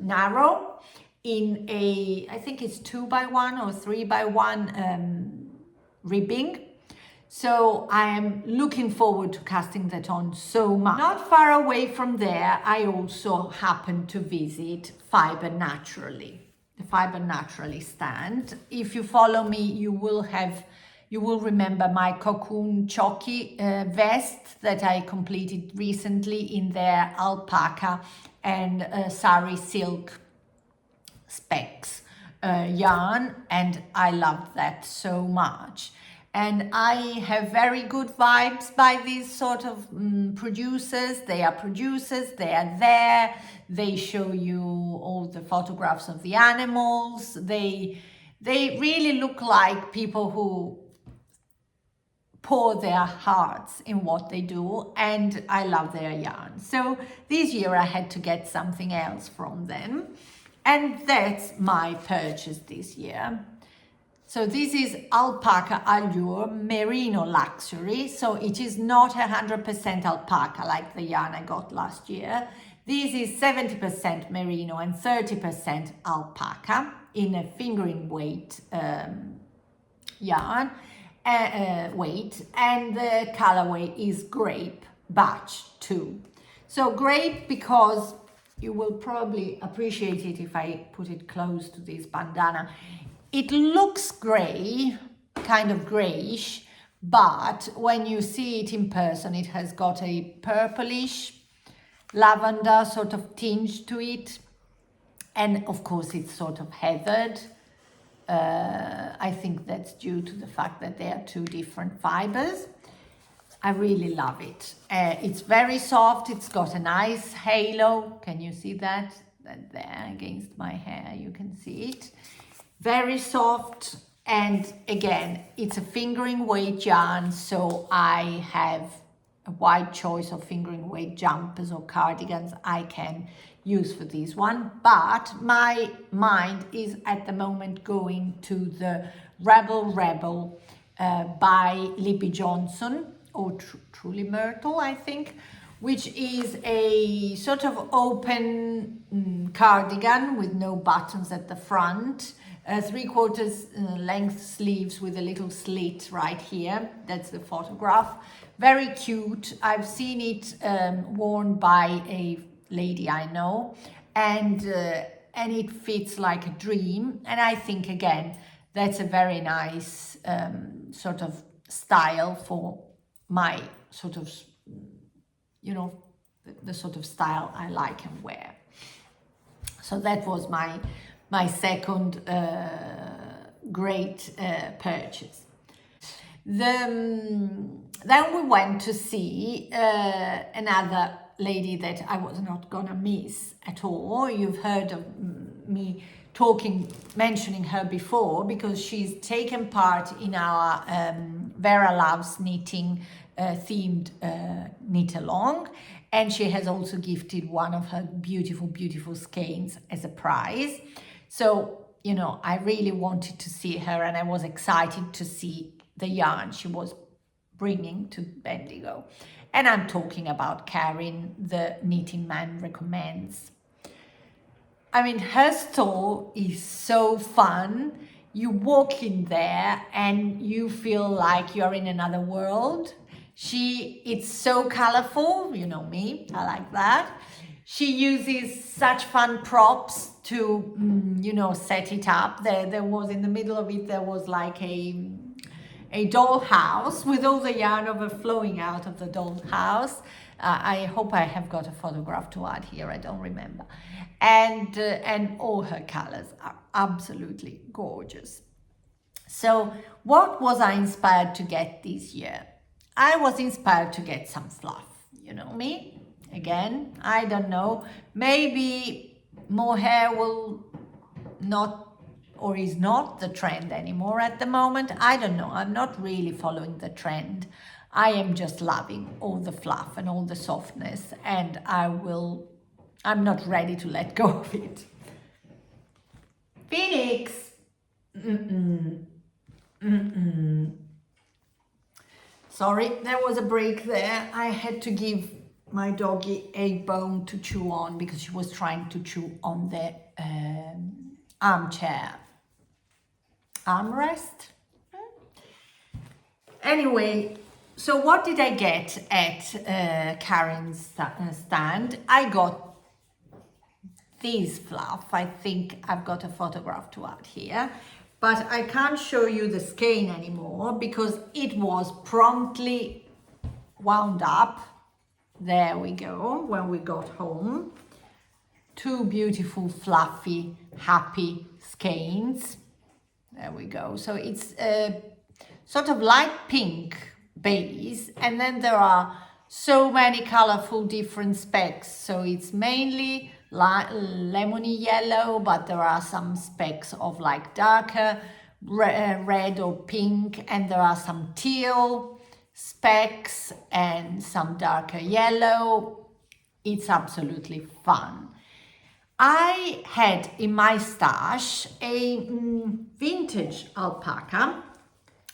narrow in a, I think it's 2x1 or 3x1 ribbing. So I am looking forward to casting that on so much. Not far away from there, I also happened to visit Fiber Naturally, the Fiber Naturally stand. If you follow me, you will remember my cocoon choky vest that I completed recently in their alpaca and sari silk specs yarn, and I loved that so much. And I have very good vibes by these sort of producers. They are producers, they are there, they show you all the photographs of the animals. They really look like people who pour their hearts in what they do, and I love their yarn. So this year I had to get something else from them, and that's my purchase this year. So this is Alpaca Allure Merino Luxury. So it is not 100% alpaca like the yarn I got last year. This is 70% merino and 30% alpaca in a fingering weight yarn weight, and the colorway is Grape Batch 2. So grape, because you will probably appreciate it if I put it close to this bandana. It looks grey, kind of greyish, but when you see it in person, it has got a purplish lavender sort of tinge to it. And of course, it's sort of heathered. I think that's due to the fact that they are 2 different fibers. I really love it. It's very soft. It's got a nice halo. Can you see that? That there against my hair, you can see it. Very soft, and again, it's a fingering weight yarn, so I have a wide choice of fingering weight jumpers or cardigans I can use for this one, but my mind is at the moment going to the Rebel by Libby Jonson, or Truly Myrtle, I think, which is a sort of open cardigan with no buttons at the front, 3/4 length sleeves with a little slit right here. That's the photograph. Very cute. I've seen it worn by a lady I know, and it fits like a dream. And I think, again, that's a very nice sort of style for my sort of, you know, the sort of style I like and wear. So that was my second great purchase. Then we went to see another lady that I was not gonna miss at all. You've heard of me mentioning her before, because she's taken part in our Vera Loves Knitting themed knit along, and she has also gifted one of her beautiful skeins as a prize. So, you know, I really wanted to see her, and I was excited to see the yarn she was bringing to Bendigo. And I'm talking about Cowl, the Knitting Man Recommends. I mean, her store is so fun. You walk in there and you feel like you're in another world. It's so colorful, you know me, I like that. She uses such fun props to, you know, set it up. There was, in the middle of it, there was like a dollhouse with all the yarn overflowing out of the dollhouse. I hope I have got a photograph to add here, I don't remember. And all her colors are absolutely gorgeous. So what was I inspired to get this year? I was inspired to get some fluff, you know me. Again, I don't know, maybe mohair will not, or is not, the trend anymore at the moment. I don't know, I'm not really following the trend. I am just loving all the fluff and all the softness, and I'm not ready to let go of it. Phoenix! Sorry, there was a break there. I had to give my doggy a bone to chew on because she was trying to chew on the armchair armrest. Anyway, so what did I get at Karen's stand? I got this fluff. I think I've got a photograph to add here, but I can't show you the skein anymore because it was promptly wound up. There we go, when we got home. Two beautiful, fluffy, happy skeins. There we go. So it's a sort of light pink base, and then there are so many colorful different specks. So it's mainly lemony yellow, but there are some specks of like darker red or pink, and there are some teal specks and some darker yellow. It's absolutely fun. I had in my stash a vintage alpaca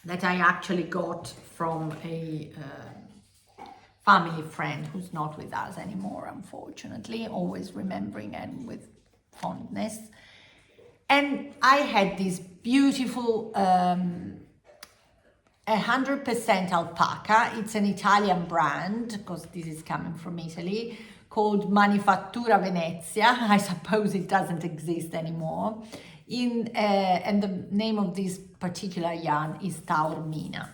that I actually got from a family friend who's not with us anymore, unfortunately, always remembering and with fondness. And I had this beautiful 100% alpaca. It's an Italian brand, because this is coming from Italy, called Manifattura Venezia. I suppose it doesn't exist anymore. And the name of this particular yarn is Taormina.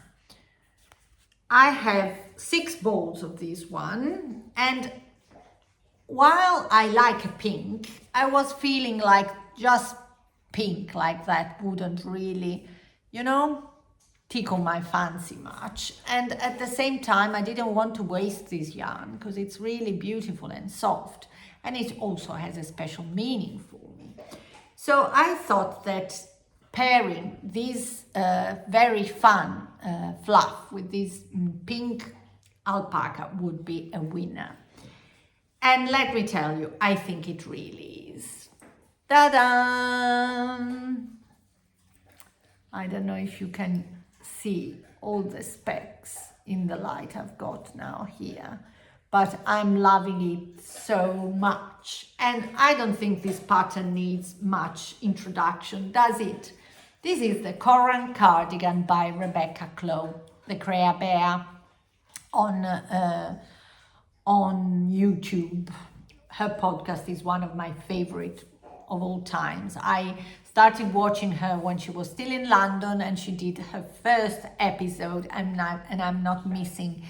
I have 6 balls of this one, and while I like a pink, I was feeling like just pink like that wouldn't really, you know, tickle my fancy much. And at the same time, I didn't want to waste this yarn because it's really beautiful and soft, and it also has a special meaning for me. So I thought that pairing this very fun fluff with this pink alpaca would be a winner. And let me tell you, I think it really is. Ta-da! I don't know if you can see all the specs in the light I've got now here, but I'm loving it so much. And I don't think this pattern needs much introduction, does it? This is the Corran cardigan by Rebecca Clow, the Crea Bear on YouTube. Her podcast is one of my favorite of all times. I started watching her when she was still in London, and she did her first episode, and I'm not missing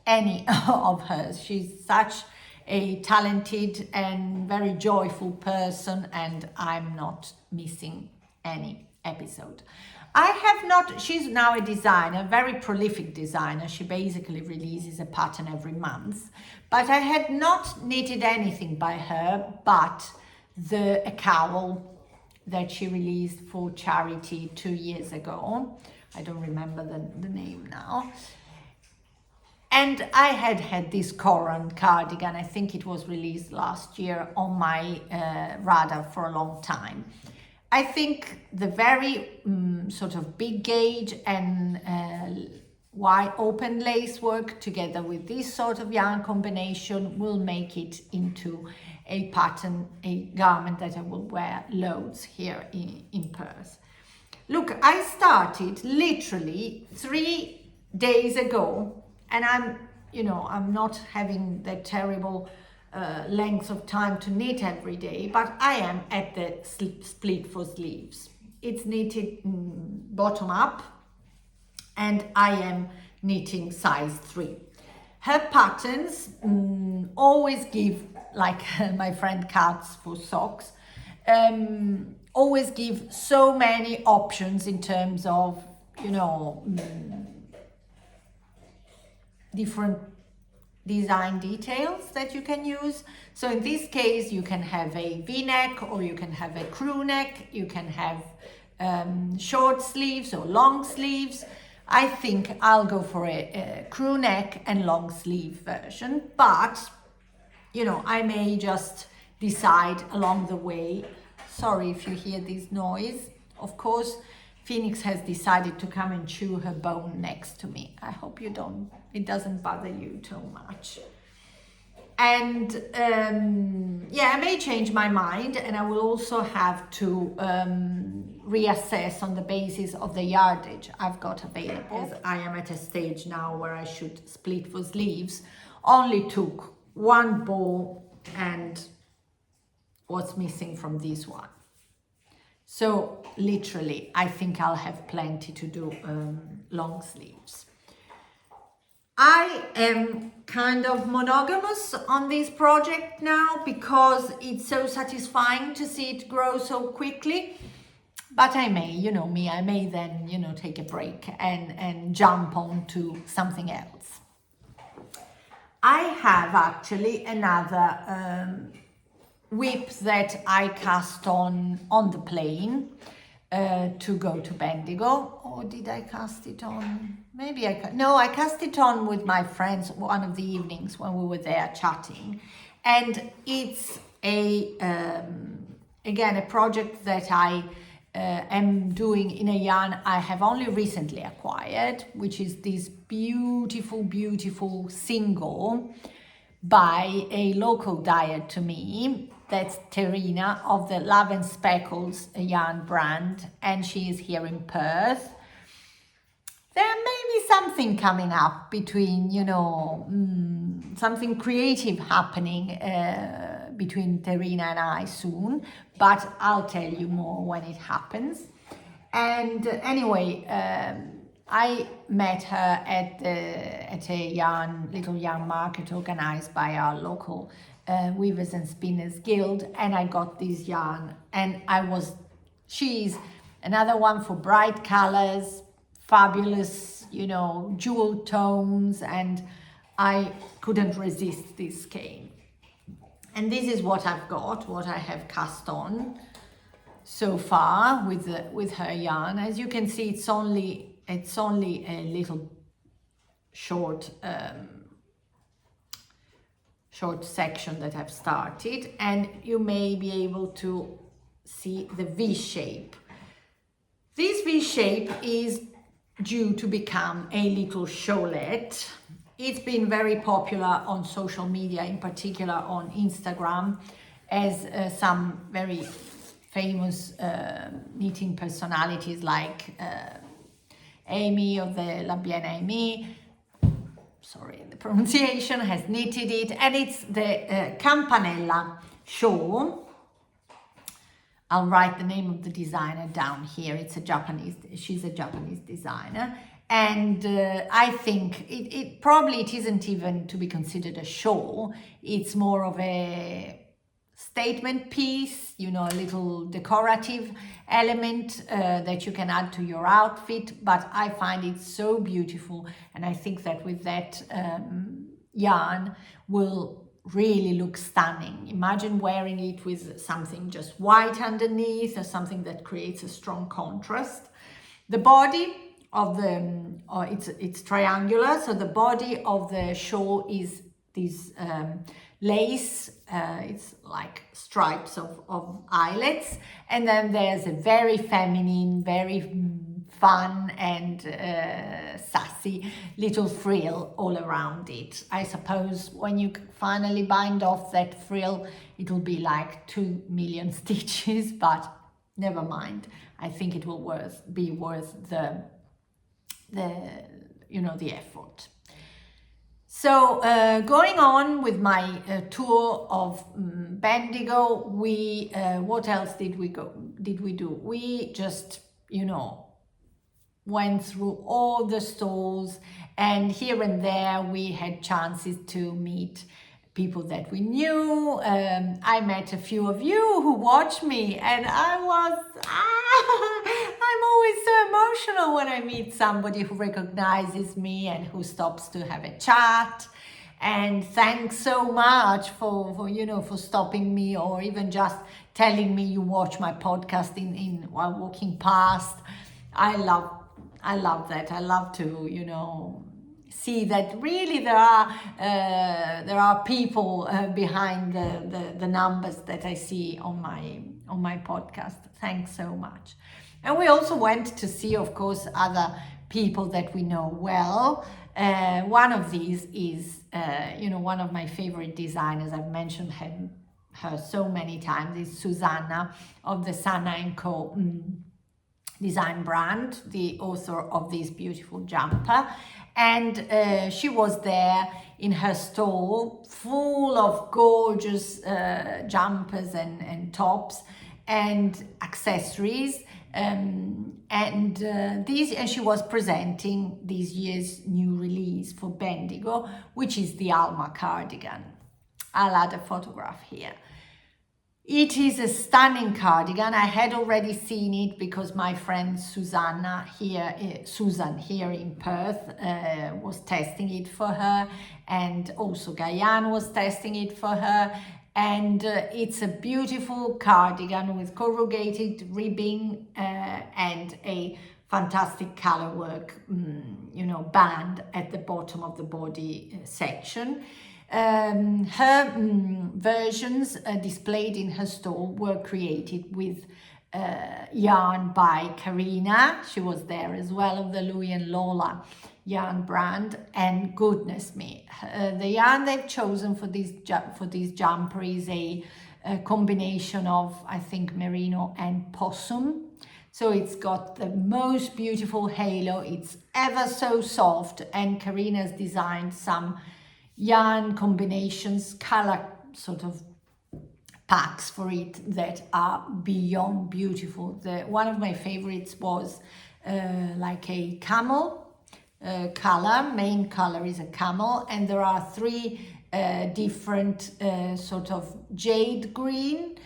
any of hers. She's such a talented and very joyful person, and I'm not missing any episode. She's now a designer, very prolific designer. She basically releases a pattern every month, but I had not knitted anything by her but a cowl that she released for charity 2 years ago. I don't remember the name now. And I had this Corran cardigan. I think it was released last year, on my radar for a long time. I think the very sort of big gauge and wide open lace work together with this sort of yarn combination will make it into a pattern, a garment that I will wear loads here in Perth. Look, I started literally 3 days ago, and I'm not having that terrible length of time to knit every day, but I am at the split for sleeves. It's knitted bottom up, and I am knitting size 3. Her patterns always give, like my friend Katz for socks, always give so many options in terms of, different design details that you can use. So in this case, you can have a V-neck, or you can have a crew neck, you can have short sleeves or long sleeves. I think I'll go for a crew neck and long sleeve version, but I may just decide along the way. Sorry if you hear this noise. Of course, Phoenix has decided to come and chew her bone next to me. I hope it doesn't bother you too much. And I may change my mind, and I will also have to reassess on the basis of the yardage I've got available. As I am at a stage now where I should split for sleeves, only took one ball and what's missing from this one. So literally, I think I'll have plenty to do long sleeves. I am kind of monogamous on this project now because it's so satisfying to see it grow so quickly. But I may, me, I may then, take a break and jump on to something else. I have actually another whip that I cast on the plane to go to Bendigo. Or did I cast it on? Maybe I cast it on with my friends one of the evenings when we were there chatting. And it's again a project that I am doing in a yarn I have only recently acquired, which is this beautiful single by a local dyer to me. That's Terina of the Love and Speckles yarn brand, and she is here in Perth. There may be something coming up between, something creative happening between Terina and I soon, but I'll tell you more when it happens. And anyway, I met her at a little yarn market organized by our local Weavers and Spinners Guild, and I got this yarn, and she's another one for bright colors, fabulous, jewel tones, and I couldn't resist this skein. And this is what I've got, what I have cast on so far with her yarn. As you can see, it's only a little short short section that I've started, and you may be able to see the V shape. This V shape is due to become a little shawlette. It's been very popular on social media, in particular on Instagram, as some very famous knitting personalities like Amy of the La Bien Amy, sorry the pronunciation, has knitted it, and it's the Campanella shawl. I'll write the name of the designer down here. It's a Japanese, she's a Japanese designer. And I think it isn't even to be considered a shawl. It's more of a statement piece, you know, a little decorative element that you can add to your outfit. But I find it so beautiful. And I think that with that yarn will really look stunning. Imagine wearing it with something just white underneath, or something that creates a strong contrast. The body of the, it's triangular, so the body of the shawl is this lace, it's like stripes of eyelets, and then there's a very feminine, very fun and sassy little frill all around it. I suppose when you finally bind off that frill, it'll be like 2 million stitches, but never mind. I think it will be worth the effort. So going on with my tour of Bendigo, what else did we do? We just, went through all the stalls, and here and there we had chances to meet people that we knew. I met a few of you who watched me, and I'm always so emotional when I meet somebody who recognizes me and who stops to have a chat. And thanks so much for stopping me, or even just telling me you watch my podcast while walking past. I love that. I love to, see that really there are people behind the numbers that I see on my podcast. Thanks so much. And we also went to see, of course, other people that we know well. One of these is, one of my favorite designers. I've mentioned her so many times. Is Susanna of the DanyUK design brand, the author of this beautiful jumper. And she was there in her stall, full of gorgeous jumpers and tops and accessories. And she was presenting this year's new release for Bendigo, which is the Alma cardigan. I'll add a photograph here. It is a stunning cardigan. I had already seen it because my friend Susan here in Perth was testing it for her, and also Gayann was testing it for her. And it's a beautiful cardigan with corrugated ribbing and a fantastic color work, band at the bottom of the body section. Her versions displayed in her store were created with yarn by Karina. She was there as well, of the Louis and Lola yarn brand. And goodness me, the yarn they've chosen for this jumper is a combination of, I think, merino and possum. So it's got the most beautiful halo. It's ever so soft, and Karina's designed some yarn combinations, color sort of packs for it that are beyond beautiful. One of my favorites was like a camel color. Main color is a camel, and there are 3 different sort of jade green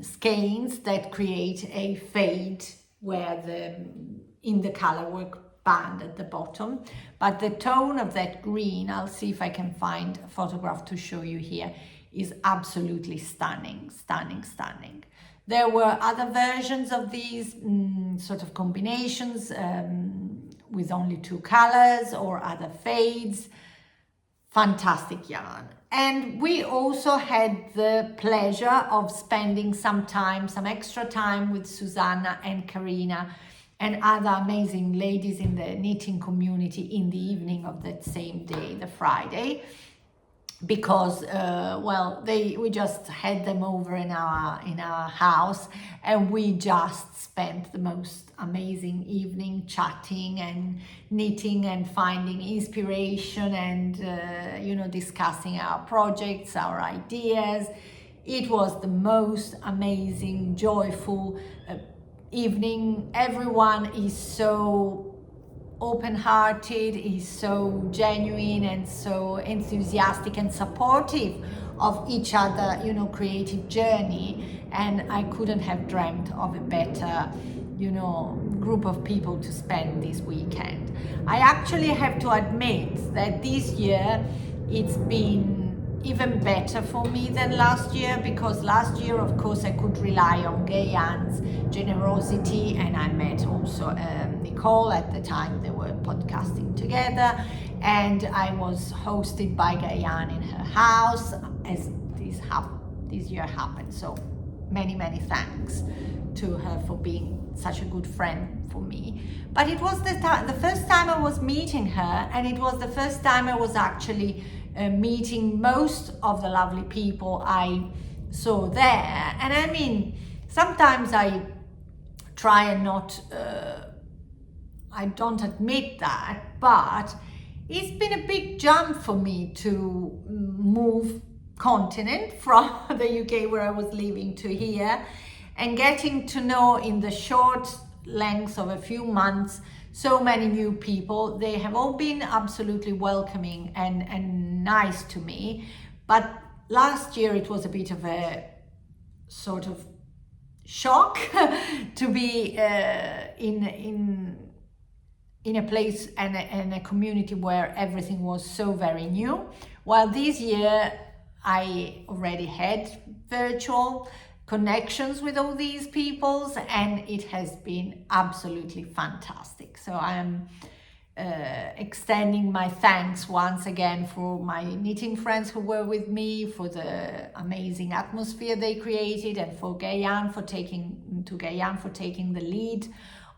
skeins that create a fade where in the color work band at the bottom. But the tone of that green, I'll see if I can find a photograph to show you here, is absolutely stunning. There were other versions of these sort of combinations with only 2 colors or other fades. fantastic yarn. And we also had the pleasure of spending some extra time with Susanna and Karina and other amazing ladies in the knitting community in the evening of that same day, the Friday, because we just had them over in our house, and we just spent the most amazing evening chatting and knitting and finding inspiration and discussing our projects, our ideas. It was the most amazing, joyful evening. Everyone is so open-hearted, is so genuine and so enthusiastic and supportive of each other, creative journey, and I couldn't have dreamt of a better group of people to spend this weekend. I actually have to admit that this year it's been even better for me than last year, because last year, of course, I could rely on Gayann's generosity, and I met also Nicole at the time. They were podcasting together, and I was hosted by Gayann in her house, as this year happened. So many thanks to her for being such a good friend for me. But it was the first time I was meeting her, and it was the first time I was actually meeting most of the lovely people I saw there. And I mean, sometimes I try and I don't admit that, but it's been a big jump for me to move continent from the UK, where I was living, to here, and getting to know in the short length of a few months so many new people. They have all been absolutely welcoming and nice to me. But last year it was a bit of a sort of shock to be in a place and a community where everything was so very new. While this year I already had virtual connections with all these peoples, and it has been absolutely fantastic. So I am extending my thanks once again for my knitting friends who were with me, for the amazing atmosphere they created, and for Gayann for taking the lead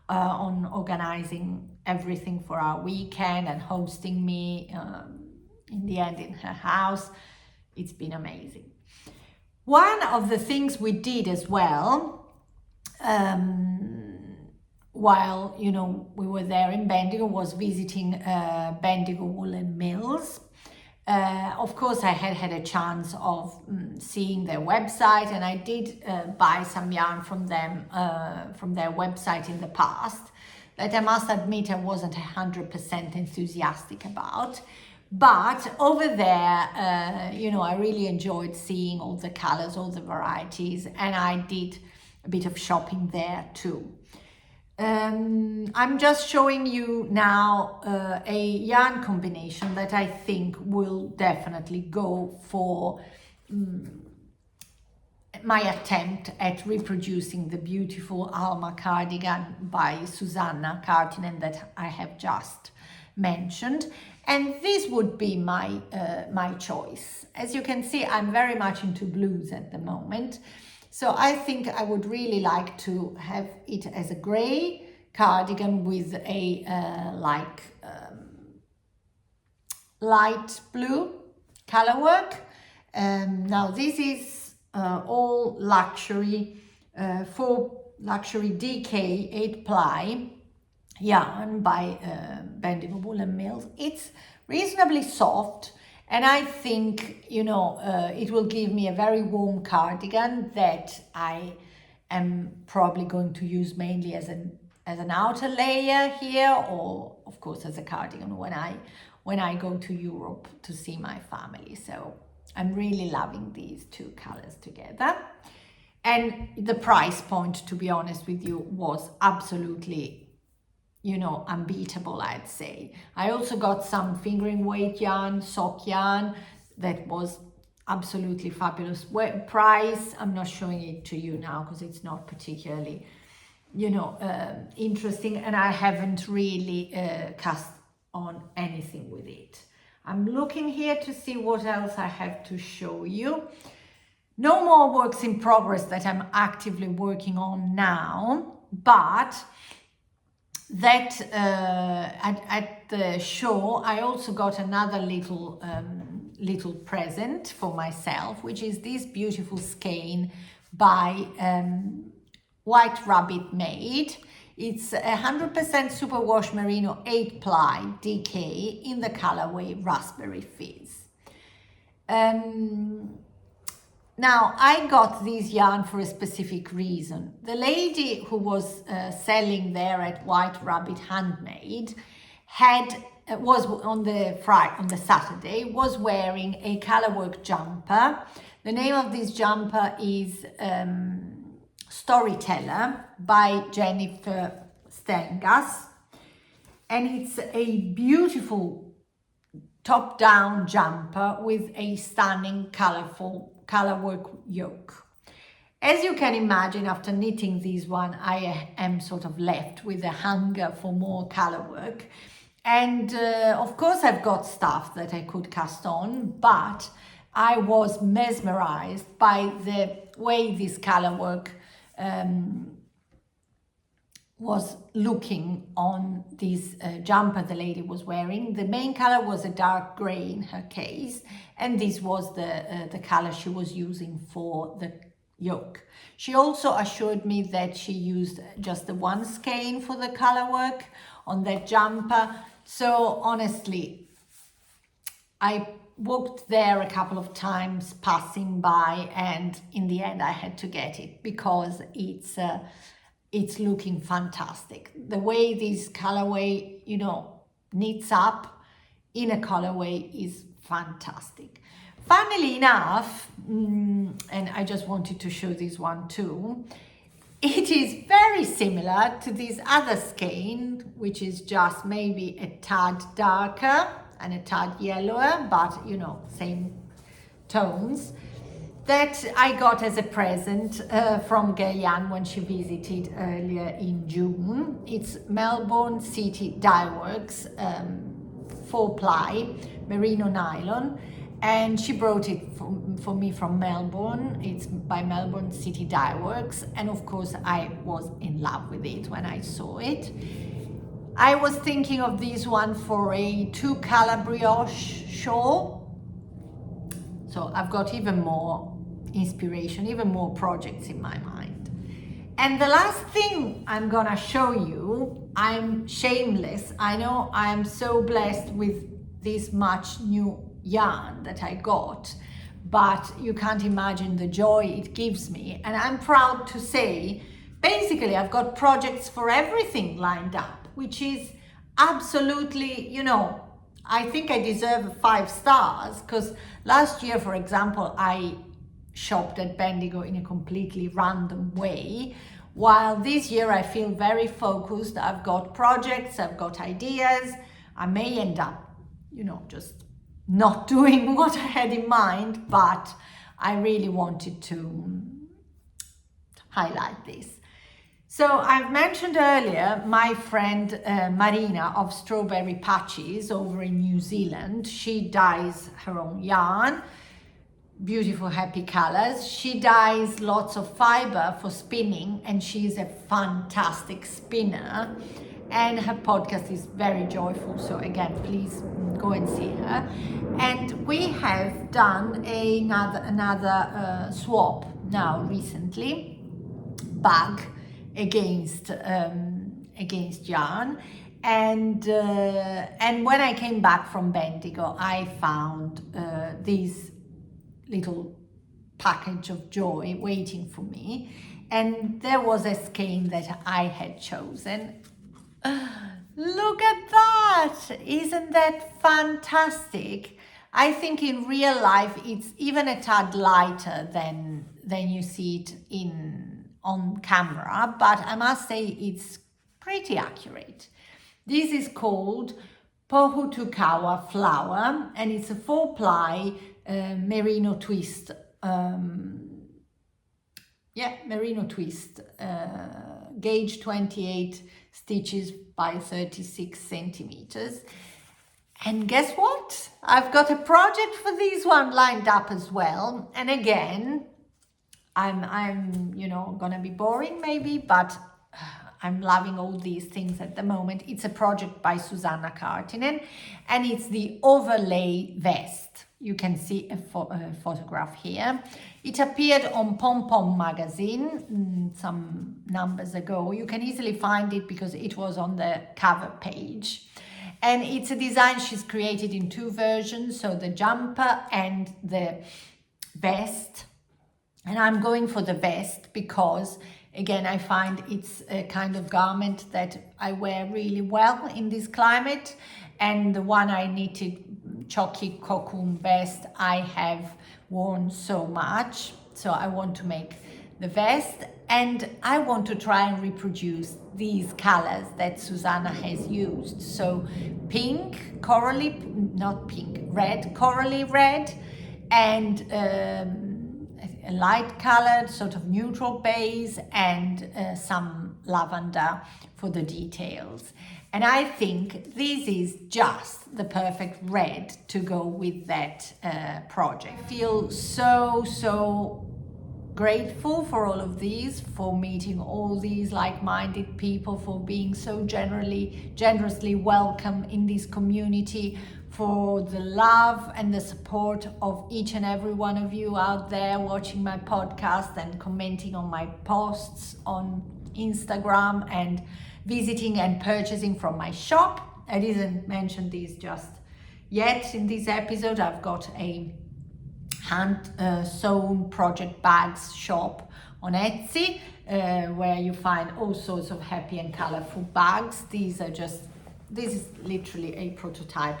on organizing everything for our weekend and hosting me in the end in her house. It's been amazing. One of the things we did as well, while we were there in Bendigo, was visiting Bendigo woolen mills. Of course, I had a chance of seeing their website, and I did buy some yarn from them, from their website in the past, that I must admit I wasn't 100% enthusiastic about. But over there, I really enjoyed seeing all the colors, all the varieties, and I did a bit of shopping there too. I'm just showing you now a yarn combination that I think will definitely go for my attempt at reproducing the beautiful Alma cardigan by Susanna Kaartinen that I have just mentioned. And this would be my choice. As you can see, I'm very much into blues at the moment. So I think I would really like to have it as a grey cardigan with a light blue color work. Now this is all luxury, for luxury DK 8 ply yarn by Bendigo woolen mills. It's reasonably soft, and I think it will give me a very warm cardigan that I am probably going to use mainly as an outer layer here, or of course as a cardigan when I go to Europe to see my family. So I'm really loving these two colors together. And the price point, to be honest with you, was absolutely unbeatable, I'd say. I also got some fingering weight yarn, sock yarn, that was absolutely fabulous price. I'm not showing it to you now because it's not particularly, interesting, and I haven't really cast on anything with it. I'm looking here to see what else I have to show you. No more works in progress that I'm actively working on now, but that at the show I also got another little present for myself, which is this beautiful skein by White Rabbit Made. It's 100% superwash merino 8 ply DK in the colorway Raspberry Fizz. Now, I got this yarn for a specific reason. The lady who was selling there at White Rabbit Handmade was on the Saturday, was wearing a colorwork jumper. The name of this jumper is Storyteller by Jennifer Steingass, and it's a beautiful top-down jumper with a stunning colorful colorwork yoke. As you can imagine, after knitting this one, I am sort of left with a hunger for more colorwork, and of course I've got stuff that I could cast on, but I was mesmerized by the way this colorwork was looking on this jumper the lady was wearing. The main color was a dark gray in her case, and this was the color she was using for the yoke. She also assured me that she used just the one skein for the colorwork on that jumper. So honestly, I walked there a couple of times passing by, and in the end I had to get it because it's looking fantastic. The way this colorway, you know, knits up in a colorway is fantastic. Funnily enough, and I just wanted to show this one too, it is very similar to this other skein, which is just maybe a tad darker and a tad yellower, but you know, same tones, that I got as a present from Gayann when she visited earlier in June. It's Melbourne City Dye Works 4 ply merino nylon, and she brought it for me from Melbourne. It's by Melbourne City Dye Works, and of course I was in love with it when I saw it. I was thinking of this one for a 2-color brioche shawl, so I've got even more inspiration, even more projects in my mind. And the last thing I'm gonna show you, I'm shameless, I know I'm so blessed with this much new yarn that I got, but you can't imagine the joy it gives me. And I'm proud to say, basically I've got projects for everything lined up, which is absolutely, you know, I think I deserve 5 stars, because last year, for example, I shopped at Bendigo in a completely random way, while this year I feel very focused. I've got projects, I've got ideas. I may end up, you know, just not doing what I had in mind, but I really wanted to highlight this. So I've mentioned earlier my friend Marina of Strawberry Patches over in New Zealand. She dyes her own yarn, beautiful happy colors. She dyes lots of fiber for spinning, and she's a fantastic spinner, and her podcast is very joyful. So again, please go and see her. And we have done another swap now recently, bag against yarn, and when I came back from Bendigo, I found this little package of joy waiting for me, and there was a skein that I had chosen. Look at that! Isn't that fantastic? I think in real life it's even a tad lighter than you see it on camera, but I must say it's pretty accurate. This is called Pohutukawa Flower, and it's a 4 ply merino twist. Merino twist, gauge 28 stitches by 36 centimeters. And guess what? I've got a project for this one lined up as well. And again, I'm you know, gonna be boring maybe, but I'm loving all these things at the moment. It's a project by Susanna Kaartinen, and it's the overlay vest. You can see a photograph here. It appeared on Pom Pom magazine some numbers ago. You can easily find it because it was on the cover page. And it's a design she's created in 2 versions, so the jumper and the vest. And I'm going for the vest because, again, I find it's a kind of garment that I wear really well in this climate. And the one I knitted, Chocky Cocoon vest, I have worn so much. So I want to make the vest, and I want to try and reproduce these colors that Susanna has used. So pink, corally, not pink, red, corally red, and a light colored, sort of neutral base, and some lavender for the details. And I think this is just the perfect red to go with that project. I feel so grateful for all of these, for meeting all these like-minded people, for being so generously welcome in this community, for the love and the support of each and every one of you out there watching my podcast and commenting on my posts on Instagram and visiting and purchasing from my shop. I didn't mention these just yet in this episode. I've got a hand sewn project bags shop on Etsy where you find all sorts of happy and colorful bags. This is literally a prototype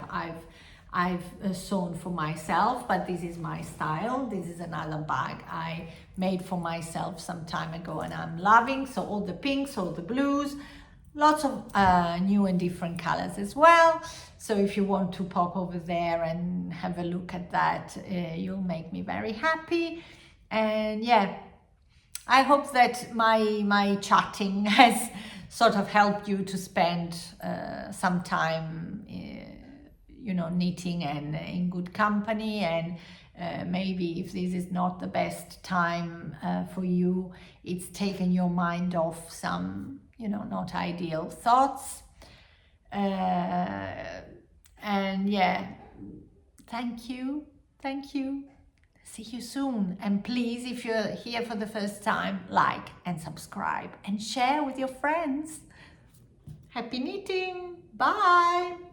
I've sewn for myself, but this is my style. This is another bag I made for myself some time ago and I'm loving. So all the pinks, all the blues, lots of new and different colors as well. So if you want to pop over there and have a look at that, you'll make me very happy. And yeah, I hope that my chatting has sort of helped you to spend some time, you know, knitting and in good company. And maybe if this is not the best time for you, it's taken your mind off some, you know, not ideal thoughts. And yeah, thank you. See you soon. And please, if you're here for the first time, like and subscribe and share with your friends. Happy knitting. Bye.